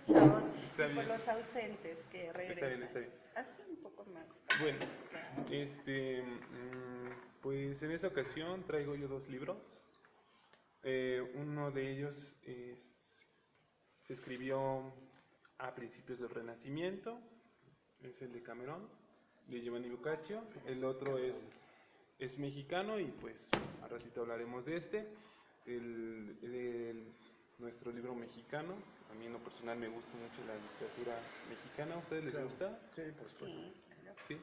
los chavos Está y por bien. los ausentes que regresan. Está bien, está bien. Así un poco más. Bueno, pues en esta ocasión traigo yo dos libros. Uno de ellos se escribió a principios del Renacimiento, es el de Camerón, de Giovanni Boccaccio. El otro es mexicano y pues al ratito hablaremos de este, nuestro libro mexicano. A mí en lo personal me gusta mucho la literatura mexicana. ¿A ustedes les gusta? Sí, por supuesto. Sí, claro. Sí.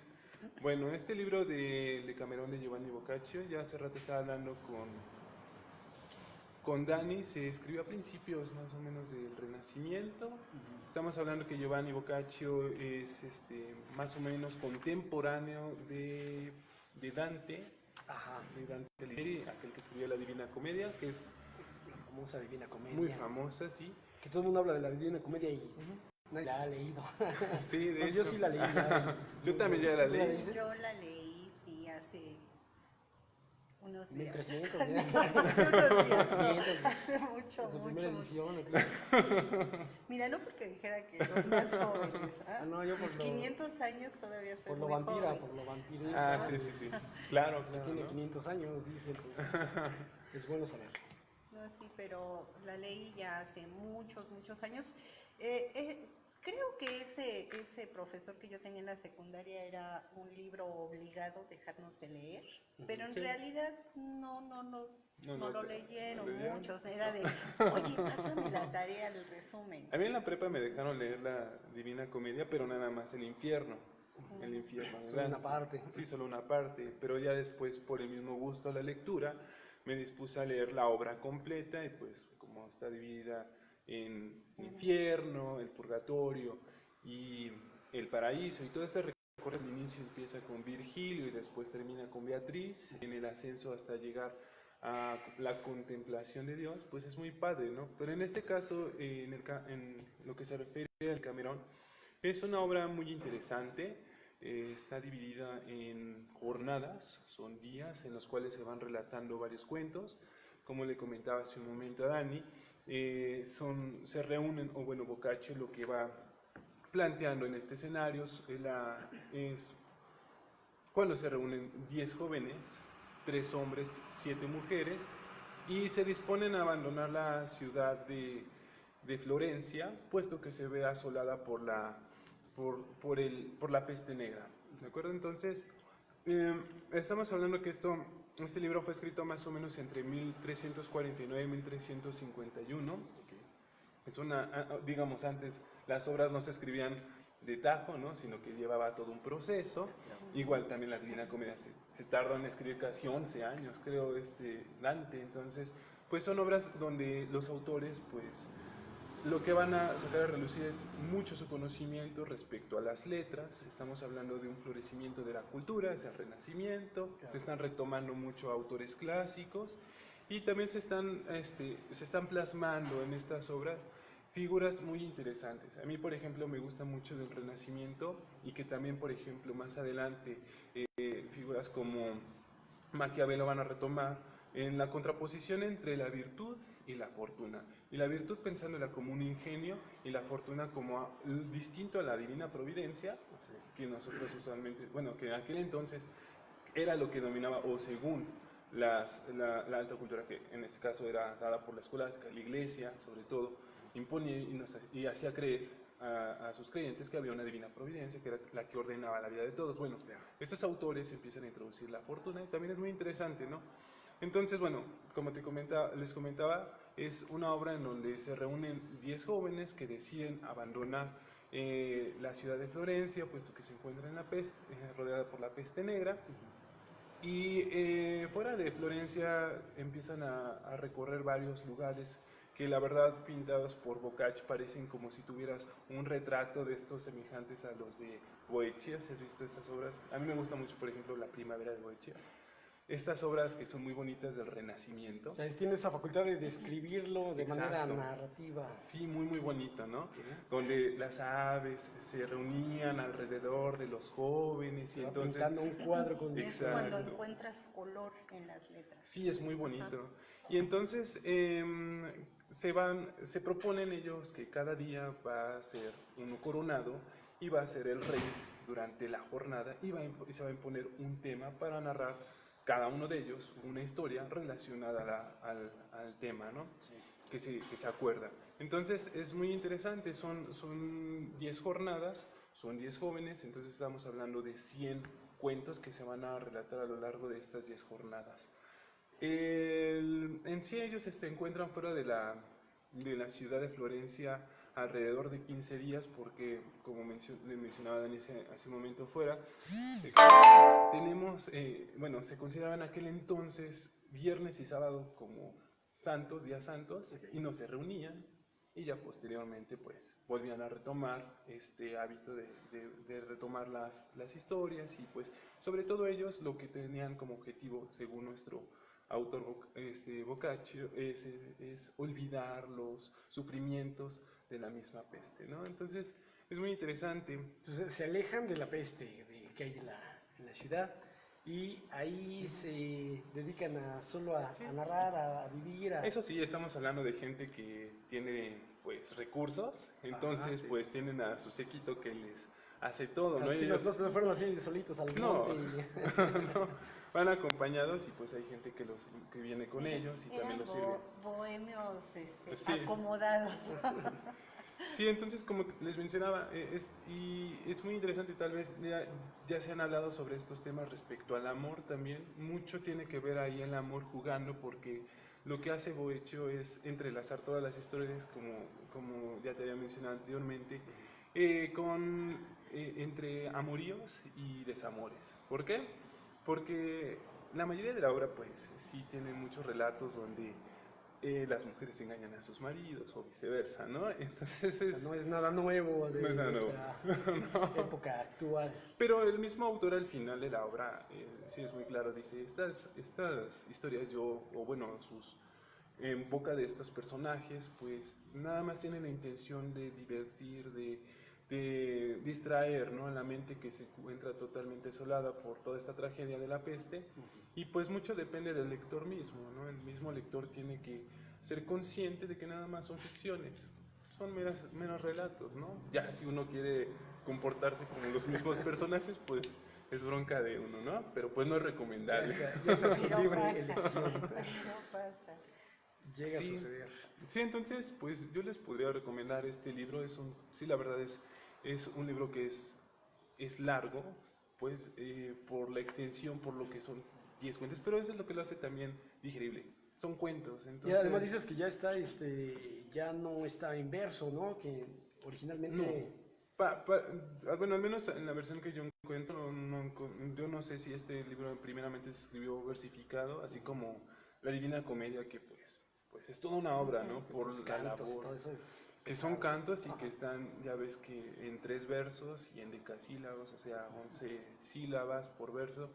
Bueno, este libro de Camerón de Giovanni Boccaccio, ya hace rato estaba hablando con Dani, se escribió a principios más o menos del Renacimiento. Estamos hablando que Giovanni Boccaccio es más o menos contemporáneo de Dante, Ajá. de Dante Alighieri, aquel que escribió la Divina Comedia, que es La famosa Divina Comedia. muy famosa, sí. Que todo el mundo habla de la Divina Comedia y nadie la ha leído. Sí, de Bueno, hecho. yo sí la leí. Yo también ya la ¿Tú la leí. leíste? Yo la leí, sí, hace unos días. 1300, Hace ¿ya? unos días, no, 500, hace mucho, en su mucho, primera mucho. edición. ¿O qué? Mira, no porque dijera que los más jóvenes, ¿ah? Ah, no, yo por Mis lo- 500 años todavía soy Por lo muy vampira, joven. por lo vampiresa. Ah, sí, sí, sí. Claro, Que claro. tiene ¿no? 500 años, dicen. Pues, es bueno saber. No, sí, pero la leí ya hace muchos, muchos años. Creo que ese profesor que yo tenía en la secundaria era un libro obligado dejarnos de leer, pero en Sí. realidad No, no lo leyeron ¿lo leyeron? muchos. Era de, oye, pásame la tarea, el resumen. A mí en la prepa me dejaron leer la Divina Comedia, pero nada más el infierno. El infierno. Solo ¿verdad? una parte. Sí, solo una parte. Pero ya después, por el mismo gusto a la lectura, me dispuse a leer la obra completa y pues como está dividida en infierno, el purgatorio y el paraíso y todo este recorrido, el inicio empieza con Virgilio y después termina con Beatriz, en el ascenso hasta llegar a la contemplación de Dios, pues es muy padre, ¿no? Pero en este caso, en lo que se refiere al Camerón, es una obra muy interesante, está dividida en jornadas, son días en los cuales se van relatando varios cuentos, como le comentaba hace un momento a Dani, se reúnen, o bueno, Boccaccio lo que va planteando en este escenario es cuando se reúnen 10 jóvenes, 3 hombres, 7 mujeres, y se disponen a abandonar la ciudad de Florencia, puesto que se ve asolada por la peste negra. ¿De acuerdo? Entonces, estamos hablando que este libro fue escrito más o menos entre 1349 y 1351. Es digamos, antes las obras no se escribían de tajo, ¿no? Sino que llevaba todo un proceso. Igual también la Divina Comedia se tardó en escribir casi 11 años, creo, Dante. Entonces, pues son obras donde los autores, pues, lo que van a sacar a relucir es mucho su conocimiento respecto a las letras. Estamos hablando de un florecimiento de la cultura, es el Renacimiento, se están retomando mucho autores clásicos y también se están plasmando en estas obras figuras muy interesantes. A mí, por ejemplo, me gusta mucho del Renacimiento y que también, por ejemplo, más adelante figuras como Maquiavelo van a retomar en la contraposición entre la virtud y la fortuna. Y la virtud pensándola como un ingenio y la fortuna como distinto a la divina providencia, que nosotros usualmente, bueno, que en aquel entonces era lo que dominaba, o según la alta cultura, que en este caso era dada por la escolástica, la iglesia sobre todo, imponía y hacía creer a sus creyentes que había una divina providencia, que era la que ordenaba la vida de todos. Bueno, estos autores empiezan a introducir la fortuna y también es muy interesante, ¿no? Entonces, bueno, como les comentaba, es una obra en donde se reúnen 10 jóvenes que deciden abandonar la ciudad de Florencia, puesto que se encuentra en rodeada por la peste negra. Y fuera de Florencia empiezan a recorrer varios lugares que la verdad pintados por Boccaccio parecen como si tuvieras un retrato de estos semejantes a los de Boeccia. ¿Has visto estas obras? A mí me gusta mucho, por ejemplo, La Primavera de Boeccia. Estas obras que son muy bonitas del Renacimiento. O sea, tiene esa facultad de describirlo de manera Exacto. narrativa. Sí, muy muy bonito, ¿no? Donde las aves se reunían alrededor de los jóvenes y Va entonces... pintando un cuadro con Es Exacto. cuando encuentras color en las letras. Sí, es muy bonito. Y entonces, se proponen ellos que cada día va a ser uno coronado y va a ser el rey durante la jornada y se va a imponer un tema para narrar cada uno de ellos una historia relacionada al tema, ¿no? Sí. Que se acuerda. Entonces es muy interesante, son 10 jornadas, son 10 jóvenes, entonces estamos hablando de 100 cuentos que se van a relatar a lo largo de estas 10 jornadas. En sí ellos se encuentran fuera de la ciudad de Florencia alrededor de 15 días porque, como le mencionaba Dani hace un momento fuera, tenemos, bueno, se consideraban en aquel entonces viernes y sábado como santos, días santos, y no se reunían, y ya posteriormente pues volvían a retomar este hábito de retomar las historias, y pues sobre todo ellos lo que tenían como objetivo, según nuestro autor Boccaccio, es olvidar los sufrimientos de la misma peste, ¿no? Entonces es muy interesante. Entonces se alejan de la peste que hay en la ciudad y ahí se dedican solo a narrar, a vivir. Eso sí, estamos hablando de gente que tiene pues recursos, entonces sí. pues tienen a su séquito que les hace todo, O sea, ¿no? sí, Ellos no se fueron así solitos al no, monte. no, van acompañados y pues hay gente que viene con ellos y también los sirve. Bohemios Sí. acomodados. Sí, entonces como les mencionaba, y es muy interesante, tal vez ya se han hablado sobre estos temas respecto al amor también, mucho tiene que ver ahí el amor jugando, porque lo que hace Boccaccio es entrelazar todas las historias, como ya te había mencionado anteriormente, entre amoríos y desamores. ¿Por qué? Porque la mayoría de la obra pues sí tiene muchos relatos donde las mujeres engañan a sus maridos o viceversa, ¿no? Entonces O sea, no es nada nuevo de no es nada nuevo. nuestra época actual. Pero el mismo autor al final de la obra, sí es muy claro, dice, estas historias o bueno, en boca de estos personajes, pues nada más tienen la intención de divertir, de distraer, ¿no?, a la mente que se encuentra totalmente asolada por toda esta tragedia de la peste, y pues mucho depende del lector mismo, ¿no? El mismo lector tiene que ser consciente de que nada más son ficciones, son meros relatos, ¿no? Ya si uno quiere comportarse como los mismos personajes, pues es bronca de uno, ¿no? Pero pues no es recomendable. Ya sea su Pero libre pasa, elección. pero pasa. Llega Sí. a suceder. Sí, entonces, pues yo les podría recomendar este libro. Sí, la verdad es un libro que es largo, pues por la extensión, por lo que son 10 cuentos, pero eso es lo que lo hace también digerible. Son cuentos, Y entonces... además dices que ya está, ya no está en verso, ¿no? Que originalmente... No. Bueno, al menos en la versión que yo encuentro, yo no sé si este libro primeramente se escribió versificado, así como La Divina Comedia, que pues es toda una obra, ¿no? Sí, Por los la cantos, labor. todo eso es Que son pesado. cantos y Ajá. que están, ya ves que en 3 versos y en decasílabos, o sea, 11 sílabas por verso.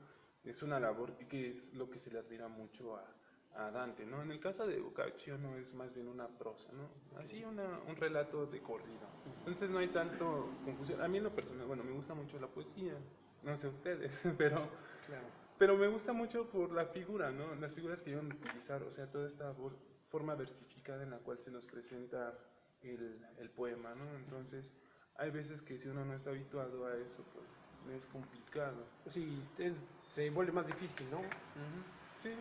Es una labor que es lo que se le admira mucho a Dante, ¿no? En el caso de Boccaccio no es más bien una prosa, ¿no? Así un relato de corrido. Entonces no hay tanto confusión. A mí en lo personal, bueno, me gusta mucho la poesía, no sé ustedes, pero Claro. me gusta mucho por la figura, ¿no? Las figuras que iban a utilizar, o sea, toda esta forma versificada en la cual se nos presenta el poema, ¿no? Entonces, hay veces que si uno no está habituado a eso, pues es complicado. Sí, se vuelve más difícil, ¿no? Sí,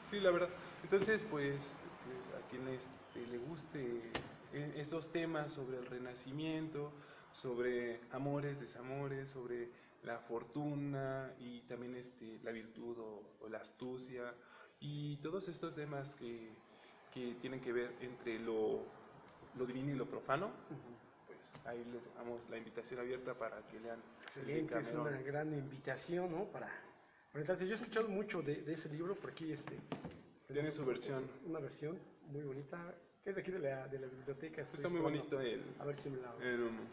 sí, la verdad. Entonces, pues a quien le guste estos temas sobre el renacimiento, sobre amores, desamores, sobre la fortuna y también la virtud o la astucia y todos estos temas que tienen que ver entre lo divino y lo profano, pues ahí les damos la invitación abierta para que lean el de Excelente, es Cameron. una gran invitación, ¿no? Para entonces, yo he escuchado mucho de ese libro, por aquí Tiene su versión. una versión muy bonita, que es de aquí de la biblioteca. Estoy Está muy esperando bonito a ver si me el-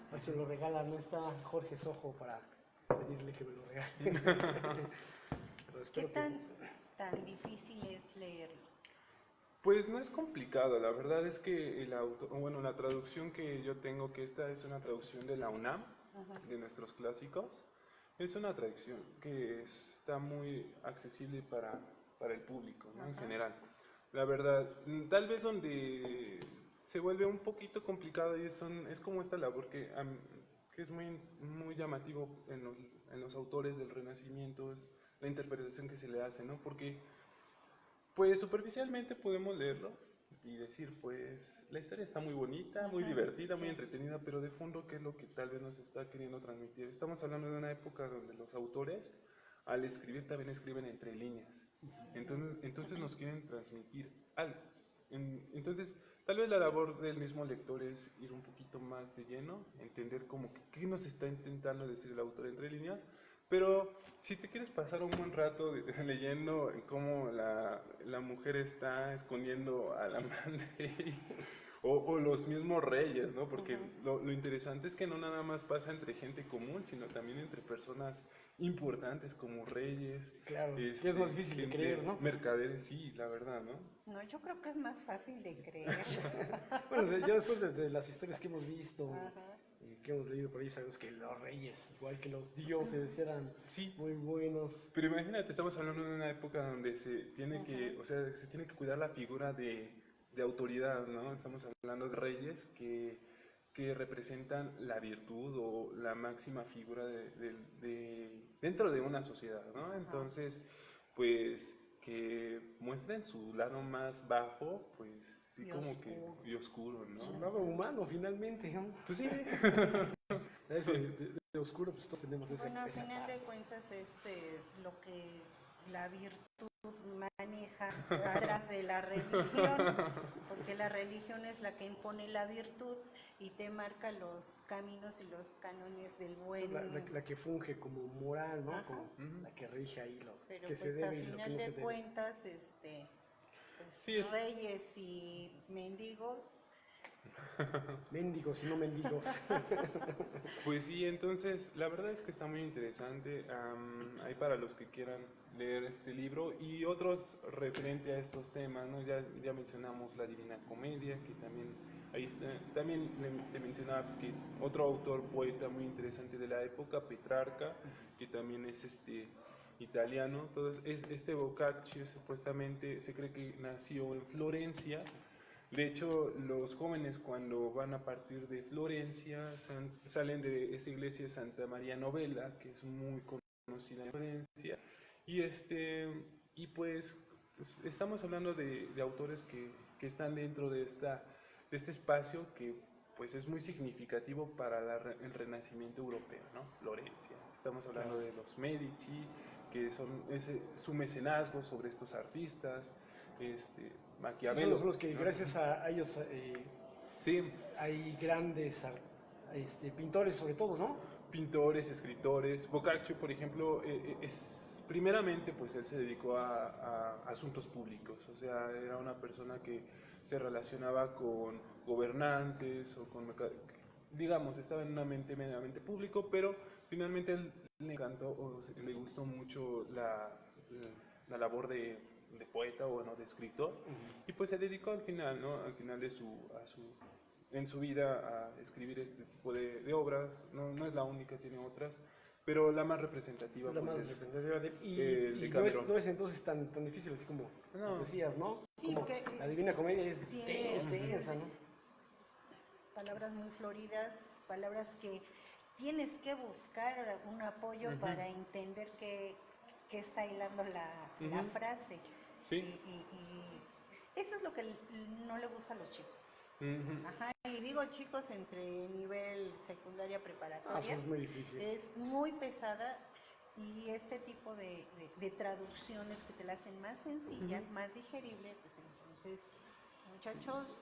a ver si me lo regalan. No está Jorge Sojo para pedirle que me lo regale. Pero ¿Qué espero que... tan difícil es leerlo? Pues no es complicado, la verdad es que la traducción que yo tengo, que esta es una traducción de la UNAM, de nuestros clásicos, es una traducción que está muy accesible para el público, ¿no? En general. La verdad, tal vez donde se vuelve un poquito complicado y es como esta labor que es muy llamativo en los autores del Renacimiento, es la interpretación que se le hace, ¿no? Porque, pues, superficialmente podemos leerlo y decir, pues, la historia está muy bonita, muy divertida, muy entretenida, pero de fondo, ¿qué es lo que tal vez nos está queriendo transmitir? Estamos hablando de una época donde los autores, al escribir, también escriben entre líneas. Entonces nos quieren transmitir algo. Entonces, tal vez la labor del mismo lector es ir un poquito más de lleno, entender como que qué nos está intentando decir el autor entre líneas, pero si te quieres pasar un buen rato leyendo cómo la mujer está escondiendo al amante o los mismos reyes, ¿no? Porque lo interesante es que no nada más pasa entre gente común, sino también entre personas importantes como reyes. Claro, que es más difícil de creer, ¿no? Mercaderes, sí, la verdad, ¿no? No, yo creo que es más fácil de creer. Bueno, ya después de las historias que hemos visto, Ajá. que hemos leído por ahí, sabemos que los reyes, igual que los dioses, eran Sí. muy buenos. Pero imagínate, estamos hablando de una época donde se tiene se tiene que cuidar la figura de autoridad, ¿no? Estamos hablando de reyes que representan la virtud o la máxima figura dentro de una sociedad, ¿no? Entonces, pues, que muestren su lado más bajo, pues, sí, Y como oscuro. y oscuro, ¿no? Su lado humano, finalmente, ¿no? Pues sí. De oscuro, pues todos tenemos esa, Bueno, al esa final parte. de cuentas es lo que la virtud maneja atrás de la religión, porque la religión es la que impone la virtud y te marca los caminos y los cánones del buen. La que funge como moral, ¿no? Ajá. Como la que rige ahí lo Pero que pues se a debe y lo que final no se de debe. cuentas, pues, Sí, reyes y mendigos. Mendigos y no mendigos. Pues sí, entonces la verdad es que está muy interesante. Hay para los que quieran leer este libro y otros referente a estos temas, ¿no? Ya mencionamos la Divina Comedia, que también ahí está. También te mencionaba que otro autor poeta muy interesante de la época, Petrarca, que también es italiano. Este Boccaccio supuestamente se cree que nació en Florencia. De hecho, los jóvenes cuando van a partir de Florencia salen de esta iglesia de Santa María Novella, que es muy conocida en Florencia, y pues estamos hablando de autores que están dentro de este espacio que pues es muy significativo para el Renacimiento europeo, ¿no? Florencia. Estamos hablando de los Medici, que es su mecenazgo sobre estos artistas, Maquiavelo. Son los que ¿no? gracias a ellos Sí, hay grandes pintores sobre todo, ¿no? pintores, escritores. Boccaccio, por ejemplo, primeramente pues él se dedicó a asuntos públicos, o sea, era una persona que se relacionaba con gobernantes o digamos, estaba en un ambiente meramente público, pero finalmente él le encantó o le gustó mucho la labor de poeta o bueno, de escritor, y pues se dedicó al final, ¿no? Al final en su vida a escribir este tipo de obras. No es la única, tiene otras, pero la más representativa La pues, más es representativa el de y Cameron. no es entonces tan difícil así como No. decías, ¿no? Sí, Como porque la Divina Comedia es tiene- densa, ¿no? Palabras muy floridas, palabras que tienes que buscar un apoyo para entender qué está hilando la frase. Sí. Y eso es lo que no le gusta a los chicos. Ujú. Ajá, y digo chicos entre nivel secundaria Ah, preparatoria, eso es muy difícil. es muy pesada y este tipo de traducciones que te la hacen más sencilla, más digerible, pues entonces, muchachos,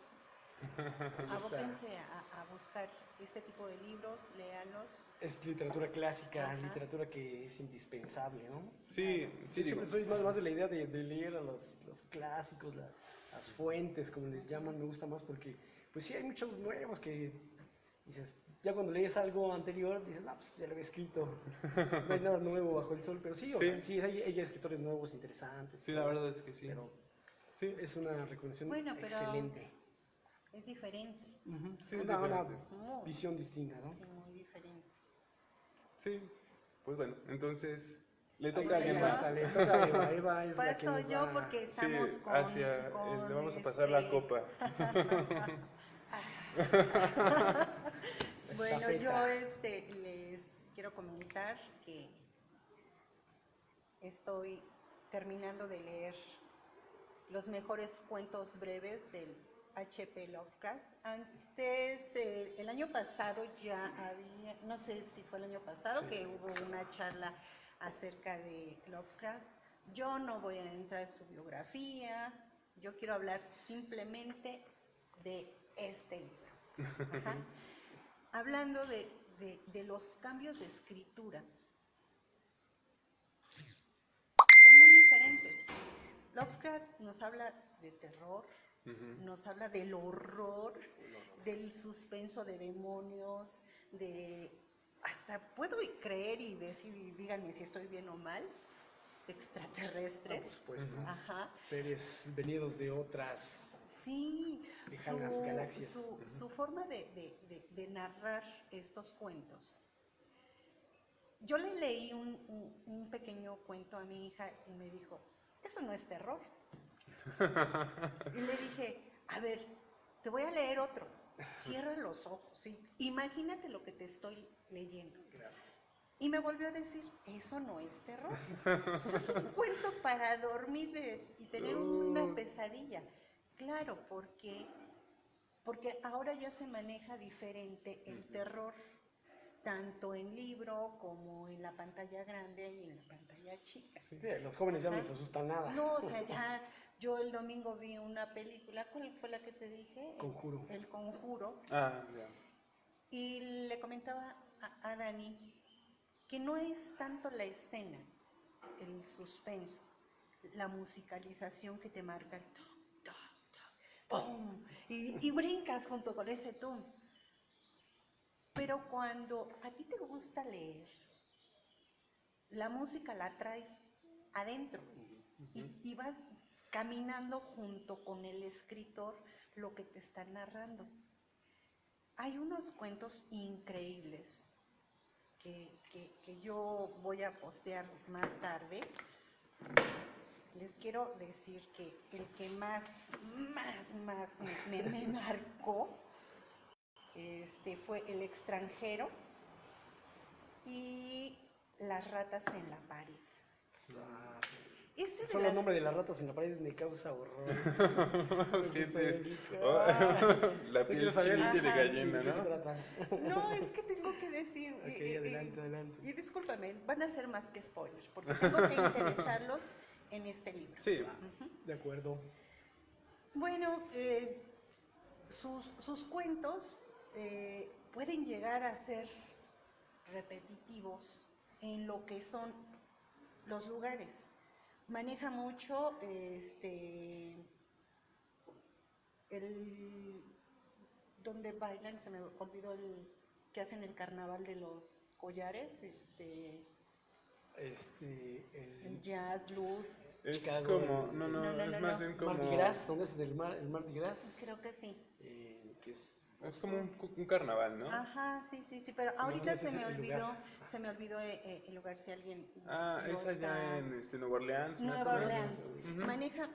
abóquense a buscar este tipo de libros, léanlos. Es literatura clásica, Ajá. literatura que es indispensable, ¿no? Sí, Yo sí, siempre soy más de la idea de leer a los clásicos, las fuentes, como les llaman, me gusta más porque, pues sí, hay muchos nuevos que dices, ya cuando lees algo anterior, dices, no, pues ya lo había escrito, no hay nada nuevo bajo el sol, pero sí, o Sí. sea, sí, hay escritores nuevos, interesantes. Sí, la verdad es que sí. Pero Sí, es una recomendación Bueno, pero excelente. es diferente, sí, es Una diferente. muy, visión distinta, ¿no? sí, muy diferente. Sí, pues bueno, entonces le Ahí- toca a alguien ahí más. está, le toca a Eva. Eva es la que Paso nos yo va- porque Sí, estamos le vamos a pasar la copa. Bueno, Estafeta. yo les quiero comentar que estoy terminando de leer los mejores cuentos breves del H.P. Lovecraft. Antes, el año pasado ya había, no sé si fue el año pasado, Sí, que hubo una charla acerca de Lovecraft. Yo no voy a entrar en su biografía, yo quiero hablar simplemente de este libro. Ajá. Hablando de los cambios de escritura, son muy diferentes. Lovecraft nos habla de terror, nos habla del horror, del suspenso de demonios, hasta puedo creer y decir, y díganme si estoy bien o mal, extraterrestres. Por supuesto. Ajá. Seres venidos de otras Sí, lejanas galaxias. su forma de narrar estos cuentos. Yo le leí un pequeño cuento a mi hija y me dijo, eso no es terror. Y le dije, a ver, te voy a leer otro. Cierra los ojos, ¿sí? Imagínate lo que te estoy leyendo. Claro. Y me volvió a decir, eso no es terror. Eso es un cuento para dormir y tener una pesadilla. Claro, porque ahora ya se maneja diferente el terror, tanto en libro como en la pantalla grande y en la pantalla chica. Sí, los jóvenes ya no les asusta nada. No, o sea, ya yo el domingo vi una película, ¿cuál fue la que te dije? Conjuro. El Conjuro. Ah, ya. Y le comentaba a Dani que no es tanto la escena, el suspenso, la musicalización que te marca el toc, toc, toc, ¡pum! Y brincas junto con ese tum. Pero cuando a ti te gusta leer, la música la traes adentro y vas caminando junto con el escritor lo que te está narrando. Hay unos cuentos increíbles que yo voy a postear más tarde. Les quiero decir que el que más me marcó fue El extranjero y Las ratas en la pared. Ese de Solo la- el nombre de las ratas en la pared me causa horror. Sí, sí. Ah, La no piel quiero saber chinita y de Ajá. gallina, ¿de qué se ¿no? trata? No, es que tengo que decir. Ok, adelante. Y discúlpame, van a ser más que spoilers, porque tengo que interesarlos en este libro. Sí. Ujú. De acuerdo. Bueno, sus cuentos pueden llegar a ser repetitivos en lo que son los lugares. Maneja mucho el donde bailan, se me olvidó el que hacen el carnaval de los collares, el jazz, blues, Es Chicago, como, no, No, es más bien como... Mardi Gras, ¿dónde es el Mardi Gras? creo que sí. Que es como un carnaval, ¿no? Ajá, sí, pero No, ahorita ese es el lugar. se me olvidó el lugar si alguien Ah, lo es allá está- en Nueva Orleans, más Nueva o menos. Orleans. Ujú. Maneja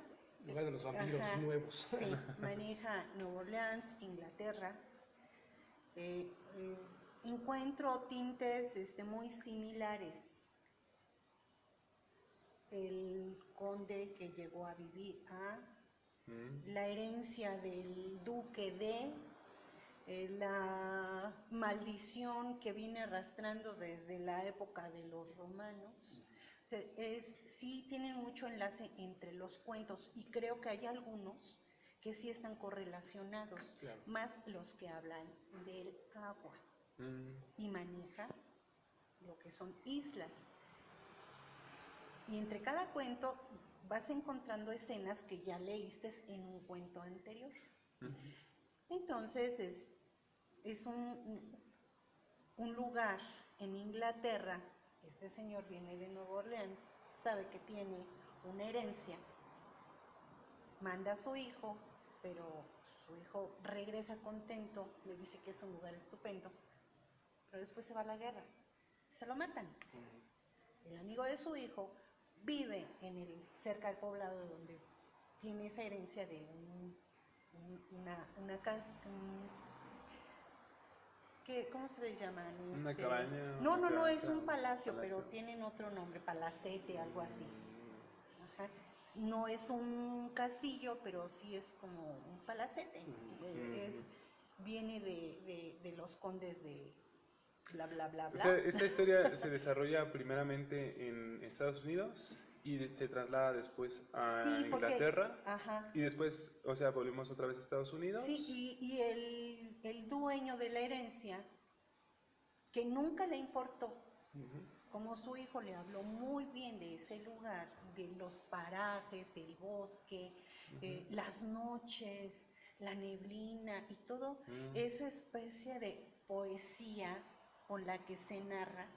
lugar de los vampiros Ajá, nuevos. sí, maneja Nueva Orleans, Inglaterra. Encuentro tintes muy similares. El conde que llegó a vivir la herencia del duque la maldición que viene arrastrando desde la época de los romanos. O sea, sí tienen mucho enlace entre los cuentos y creo que hay algunos que sí están correlacionados, Claro. más los que hablan del agua y maneja lo que son islas. Y entre cada cuento vas encontrando escenas que ya leíste en un cuento anterior. Entonces es un lugar en Inglaterra. Este señor viene de Nueva Orleans, sabe que tiene una herencia, manda a su hijo, pero su hijo regresa contento, le dice que es un lugar estupendo, pero después se va a la guerra, se lo matan. El amigo de su hijo vive cerca del poblado donde tiene esa herencia de una casa, ¿cómo se les llaman? Una cabaña, No, una no, no, es casa, un palacio, pero palacio. tienen otro nombre, palacete, algo así. Ajá. No es un castillo, pero sí es como un palacete. Viene de los condes de bla, bla, bla, O bla. sea, esta historia se desarrolla primeramente en Estados Unidos y se traslada después a Sí, porque, Inglaterra ajá, y después, o sea, volvemos otra vez a Estados Unidos. sí, y el dueño de la herencia, que nunca le importó, como su hijo le habló muy bien de ese lugar, de los parajes, el bosque, las noches, la neblina y todo, esa especie de poesía con la que se narra,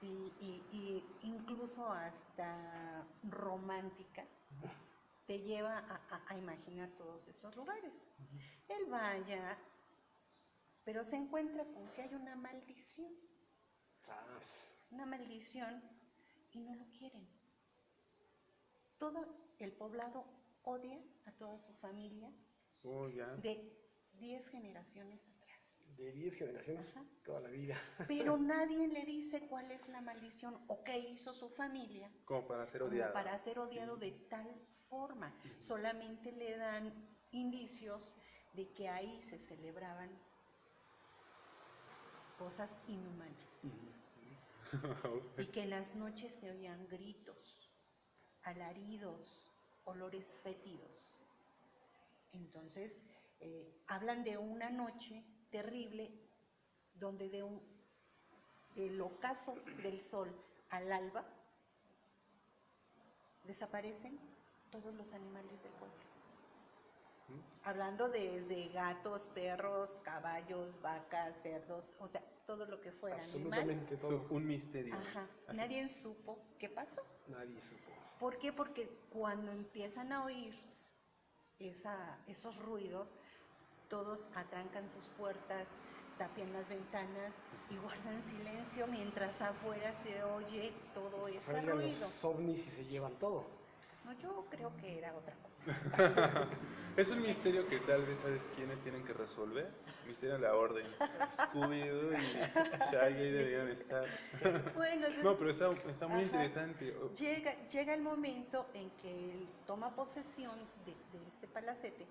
y incluso hasta romántica, te lleva a imaginar todos esos lugares. Él vaya, pero se encuentra con que hay una maldición, y no lo quieren. Todo el poblado odia a toda su familia Oh, ya. de 10 generaciones atrás. De 10 generaciones, Ajá. toda la vida. Pero nadie le dice cuál es la maldición o qué hizo su familia Como para ser como odiado. para ser odiado de tal forma. Solamente le dan indicios de que ahí se celebraban cosas inhumanas y que en las noches se oían gritos, alaridos, olores fétidos. Entonces, hablan de una noche terrible donde del ocaso del sol al alba desaparecen todos los animales del pueblo. Hablando desde gatos, perros, caballos, vacas, cerdos, o sea, todo lo que fuera animal. Absolutamente todo. Un misterio. Ajá. Así. Nadie supo qué pasó. Nadie supo. ¿Por qué? Porque cuando empiezan a oír esos ruidos, todos atrancan sus puertas, tapian las ventanas y guardan silencio mientras afuera se oye todo ese Llegan ruido. los ovnis y se llevan todo. No, yo creo que era otra cosa. Es un misterio que tal vez sabes quiénes tienen que resolver. Misterio de la orden. Scooby-Doo y Shaggy deberían estar. Bueno, No, pero está muy ajá. interesante. Llega el momento en que él toma posesión de este palacete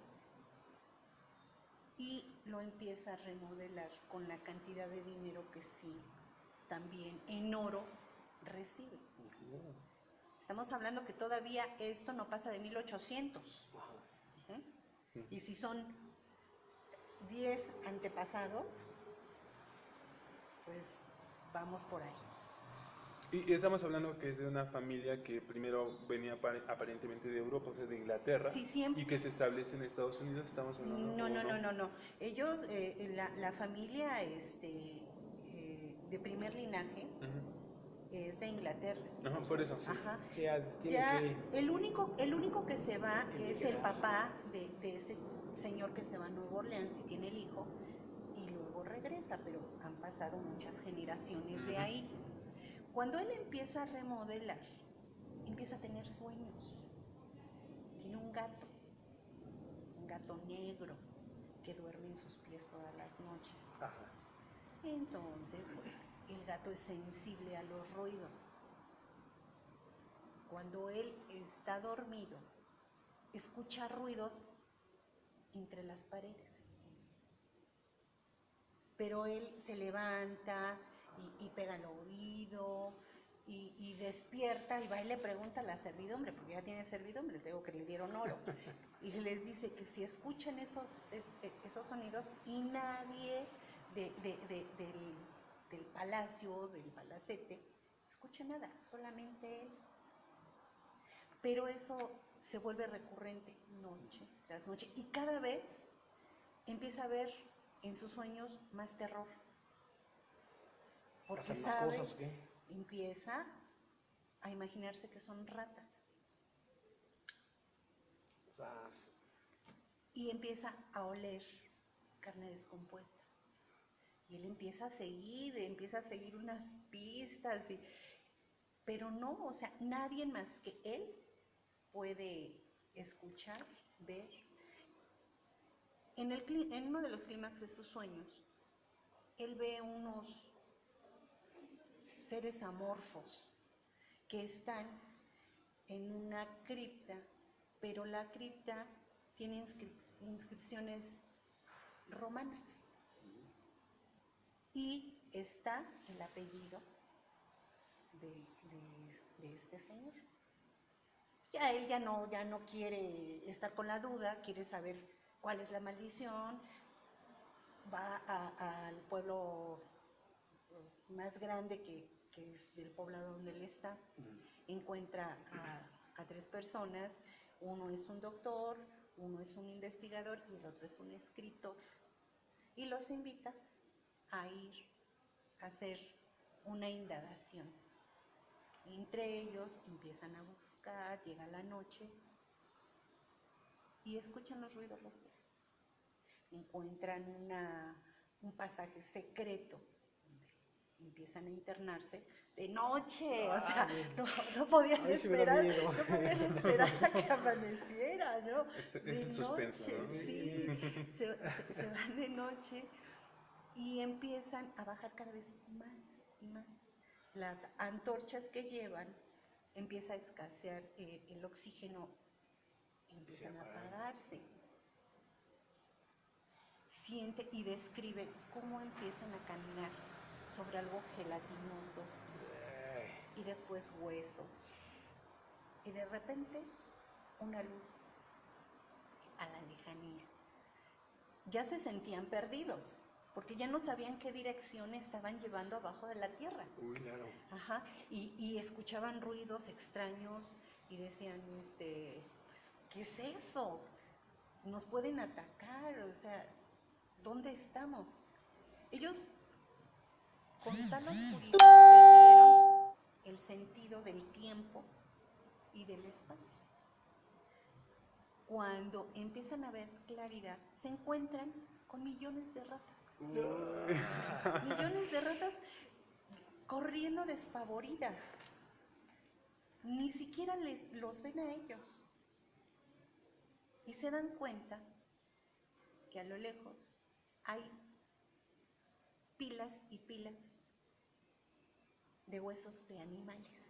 y lo empieza a remodelar con la cantidad de dinero que sí, también en oro, recibe. Estamos hablando que todavía esto no pasa de 1800. Y si son 10 antepasados, pues vamos por ahí. Y estamos hablando que es de una familia que primero venía aparentemente de Europa, o sea, de Inglaterra, Sí, siempre. y que se establece en Estados Unidos. Estamos hablando. No. Ellos, la familia de primer linaje es de Inglaterra. Ajá, por eso, sí. Ajá. Sí, Ya, el único que se va es el papá de ese señor que se va a Nueva Orleans y tiene el hijo y luego regresa, pero han pasado muchas generaciones de ahí. Cuando él empieza a remodelar, empieza a tener sueños. Tiene un gato negro que duerme en sus pies todas las noches. Ajá. Entonces, el gato es sensible a los ruidos. Cuando él está dormido, escucha ruidos entre las paredes. Pero él se levanta y pega el oído y despierta y va y le pregunta a la servidumbre, porque ya tiene servidumbre, digo que le dieron oro, y les dice que si escuchan esos sonidos y nadie del palacio, del palacete, escucha nada, solamente él. Pero eso se vuelve recurrente noche tras noche y cada vez empieza a ver en sus sueños más terror. Porque ¿Hacen más sabe, cosas o qué? empieza a imaginarse que son ratas y empieza a oler carne descompuesta. Y él empieza a seguir unas pistas, pero no, o sea, nadie más que él puede escuchar, ver. En uno de los clímax de sus sueños, él ve unos seres amorfos que están en una cripta, pero la cripta tiene inscripciones romanas y está el apellido de este señor. Ya él ya no quiere estar con la duda, quiere saber cuál es la maldición, va al pueblo más grande que es del poblado donde él está, encuentra a 3 personas, uno es un doctor, uno es un investigador y el otro es un escritor, y los invita a ir a hacer una indagación. Entre ellos empiezan a buscar, llega la noche y escuchan los ruidos los 3. Encuentran un pasaje secreto, empiezan a internarse de noche, o sea, no podían esperar a que amaneciera, ¿no? Es el suspenso, ¿no? Sí, se van de noche y empiezan a bajar cada vez más y más. Las antorchas que llevan empieza a escasear el oxígeno, empiezan a apagarse. Siente y describe cómo empiezan a caminar sobre algo gelatinoso y después huesos. Y de repente una luz a la lejanía. Ya se sentían perdidos, porque ya no sabían qué dirección estaban llevando abajo de la tierra. Uy, claro. Ajá, y escuchaban ruidos extraños y decían, pues, ¿qué es eso? Nos pueden atacar, o sea, ¿dónde estamos? Ellos, con tal oscuridad, perdieron el sentido del tiempo y del espacio. Cuando empiezan a ver claridad, se encuentran con millones de ratas. Millones de ratas corriendo despavoridas. Ni siquiera los ven a ellos. Y se dan cuenta que a lo lejos hay pilas y pilas de huesos de animales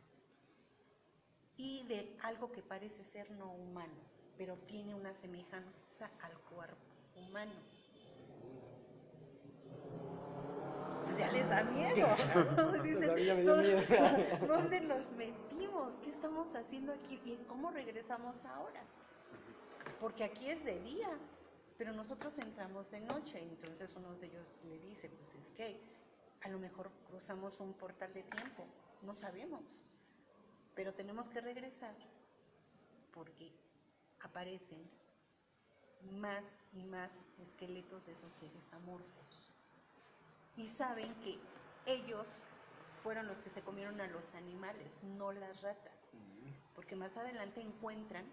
y de algo que parece ser no humano, pero tiene una semejanza al cuerpo humano. Pues ya les da miedo. Dicen, ¿dónde nos metimos? ¿Qué estamos haciendo aquí? ¿Y cómo regresamos ahora? Porque aquí es de día, pero nosotros entramos de noche. Entonces uno de ellos le dice, pues es que a lo mejor cruzamos un portal de tiempo, no sabemos, pero tenemos que regresar porque aparecen más y más esqueletos de esos seres amorfos. Y saben que ellos fueron los que se comieron a los animales, no las ratas. Porque más adelante encuentran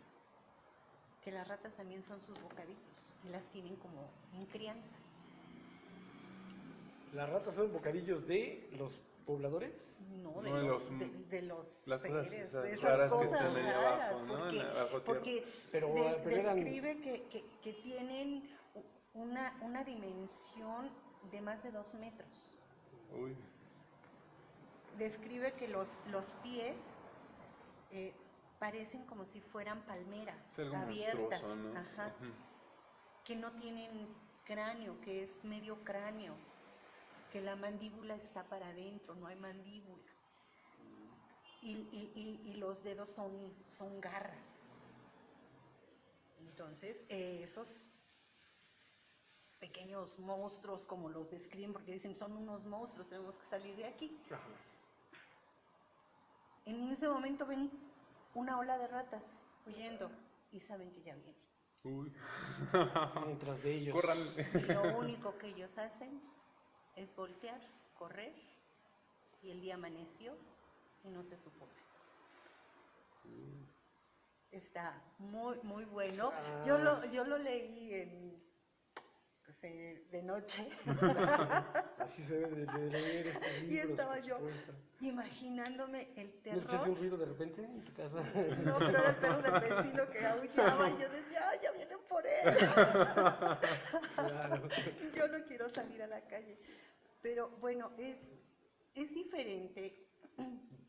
que las ratas también son sus bocadillos y las tienen como en crianza. ¿Las ratas son bocadillos de los pobladores? No, No, de los las cosas seres, esas de esas raras que cosas están ahí raras, abajo, ¿no? porque, Abajo porque Pero eran- describe que tienen una dimensión de más de 2 metros. Uy. Describe que los pies parecen como si fueran palmeras Es algo abiertas, monstruoso, ¿no? ajá, Ujú. que no tienen cráneo, que es medio cráneo, que la mandíbula está para adentro, no hay mandíbula. Y los dedos son garras. Entonces, esos pequeños monstruos, como los describen, porque dicen, son unos monstruos, tenemos que salir de aquí. Ajá. En ese momento ven una ola de ratas huyendo y saben que ya vienen. Uy. Detrás de ellos. Corran. Y lo único que ellos hacen es voltear, correr, y el día amaneció y no se supo más. Está muy, muy bueno. Yo lo leí de noche. Así se debe de leer estos libros. Y estaba por yo supuesto. imaginándome el ¿No escuchaste un terror. ruido de repente en tu casa? No, pero era el perro del vecino que aullaba y yo decía, ¡ay, ya vienen por él! Claro. Yo no quiero salir a la calle. Pero bueno, es diferente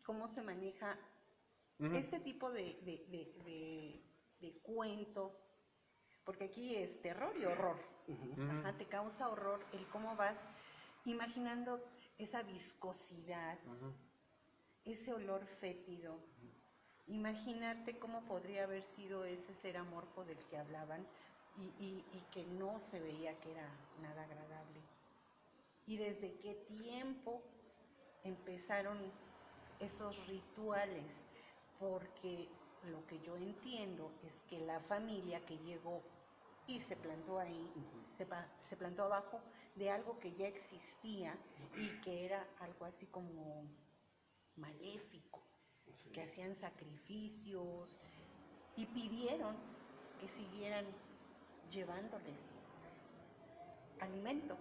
cómo se maneja Ujú. este tipo de cuento, porque aquí es terror y horror. Ujú. Ujú. Ajá, te causa horror el cómo vas imaginando esa viscosidad, Ujú. ese olor fétido. Imaginarte cómo podría haber sido ese ser amorfo del que hablaban y que no se veía que era nada agradable. Y desde qué tiempo empezaron esos rituales, porque lo que yo entiendo es que la familia que llegó y se plantó ahí, se plantó abajo de algo que ya existía y que era algo así como maléfico, Sí. que hacían sacrificios y pidieron que siguieran llevándoles alimento.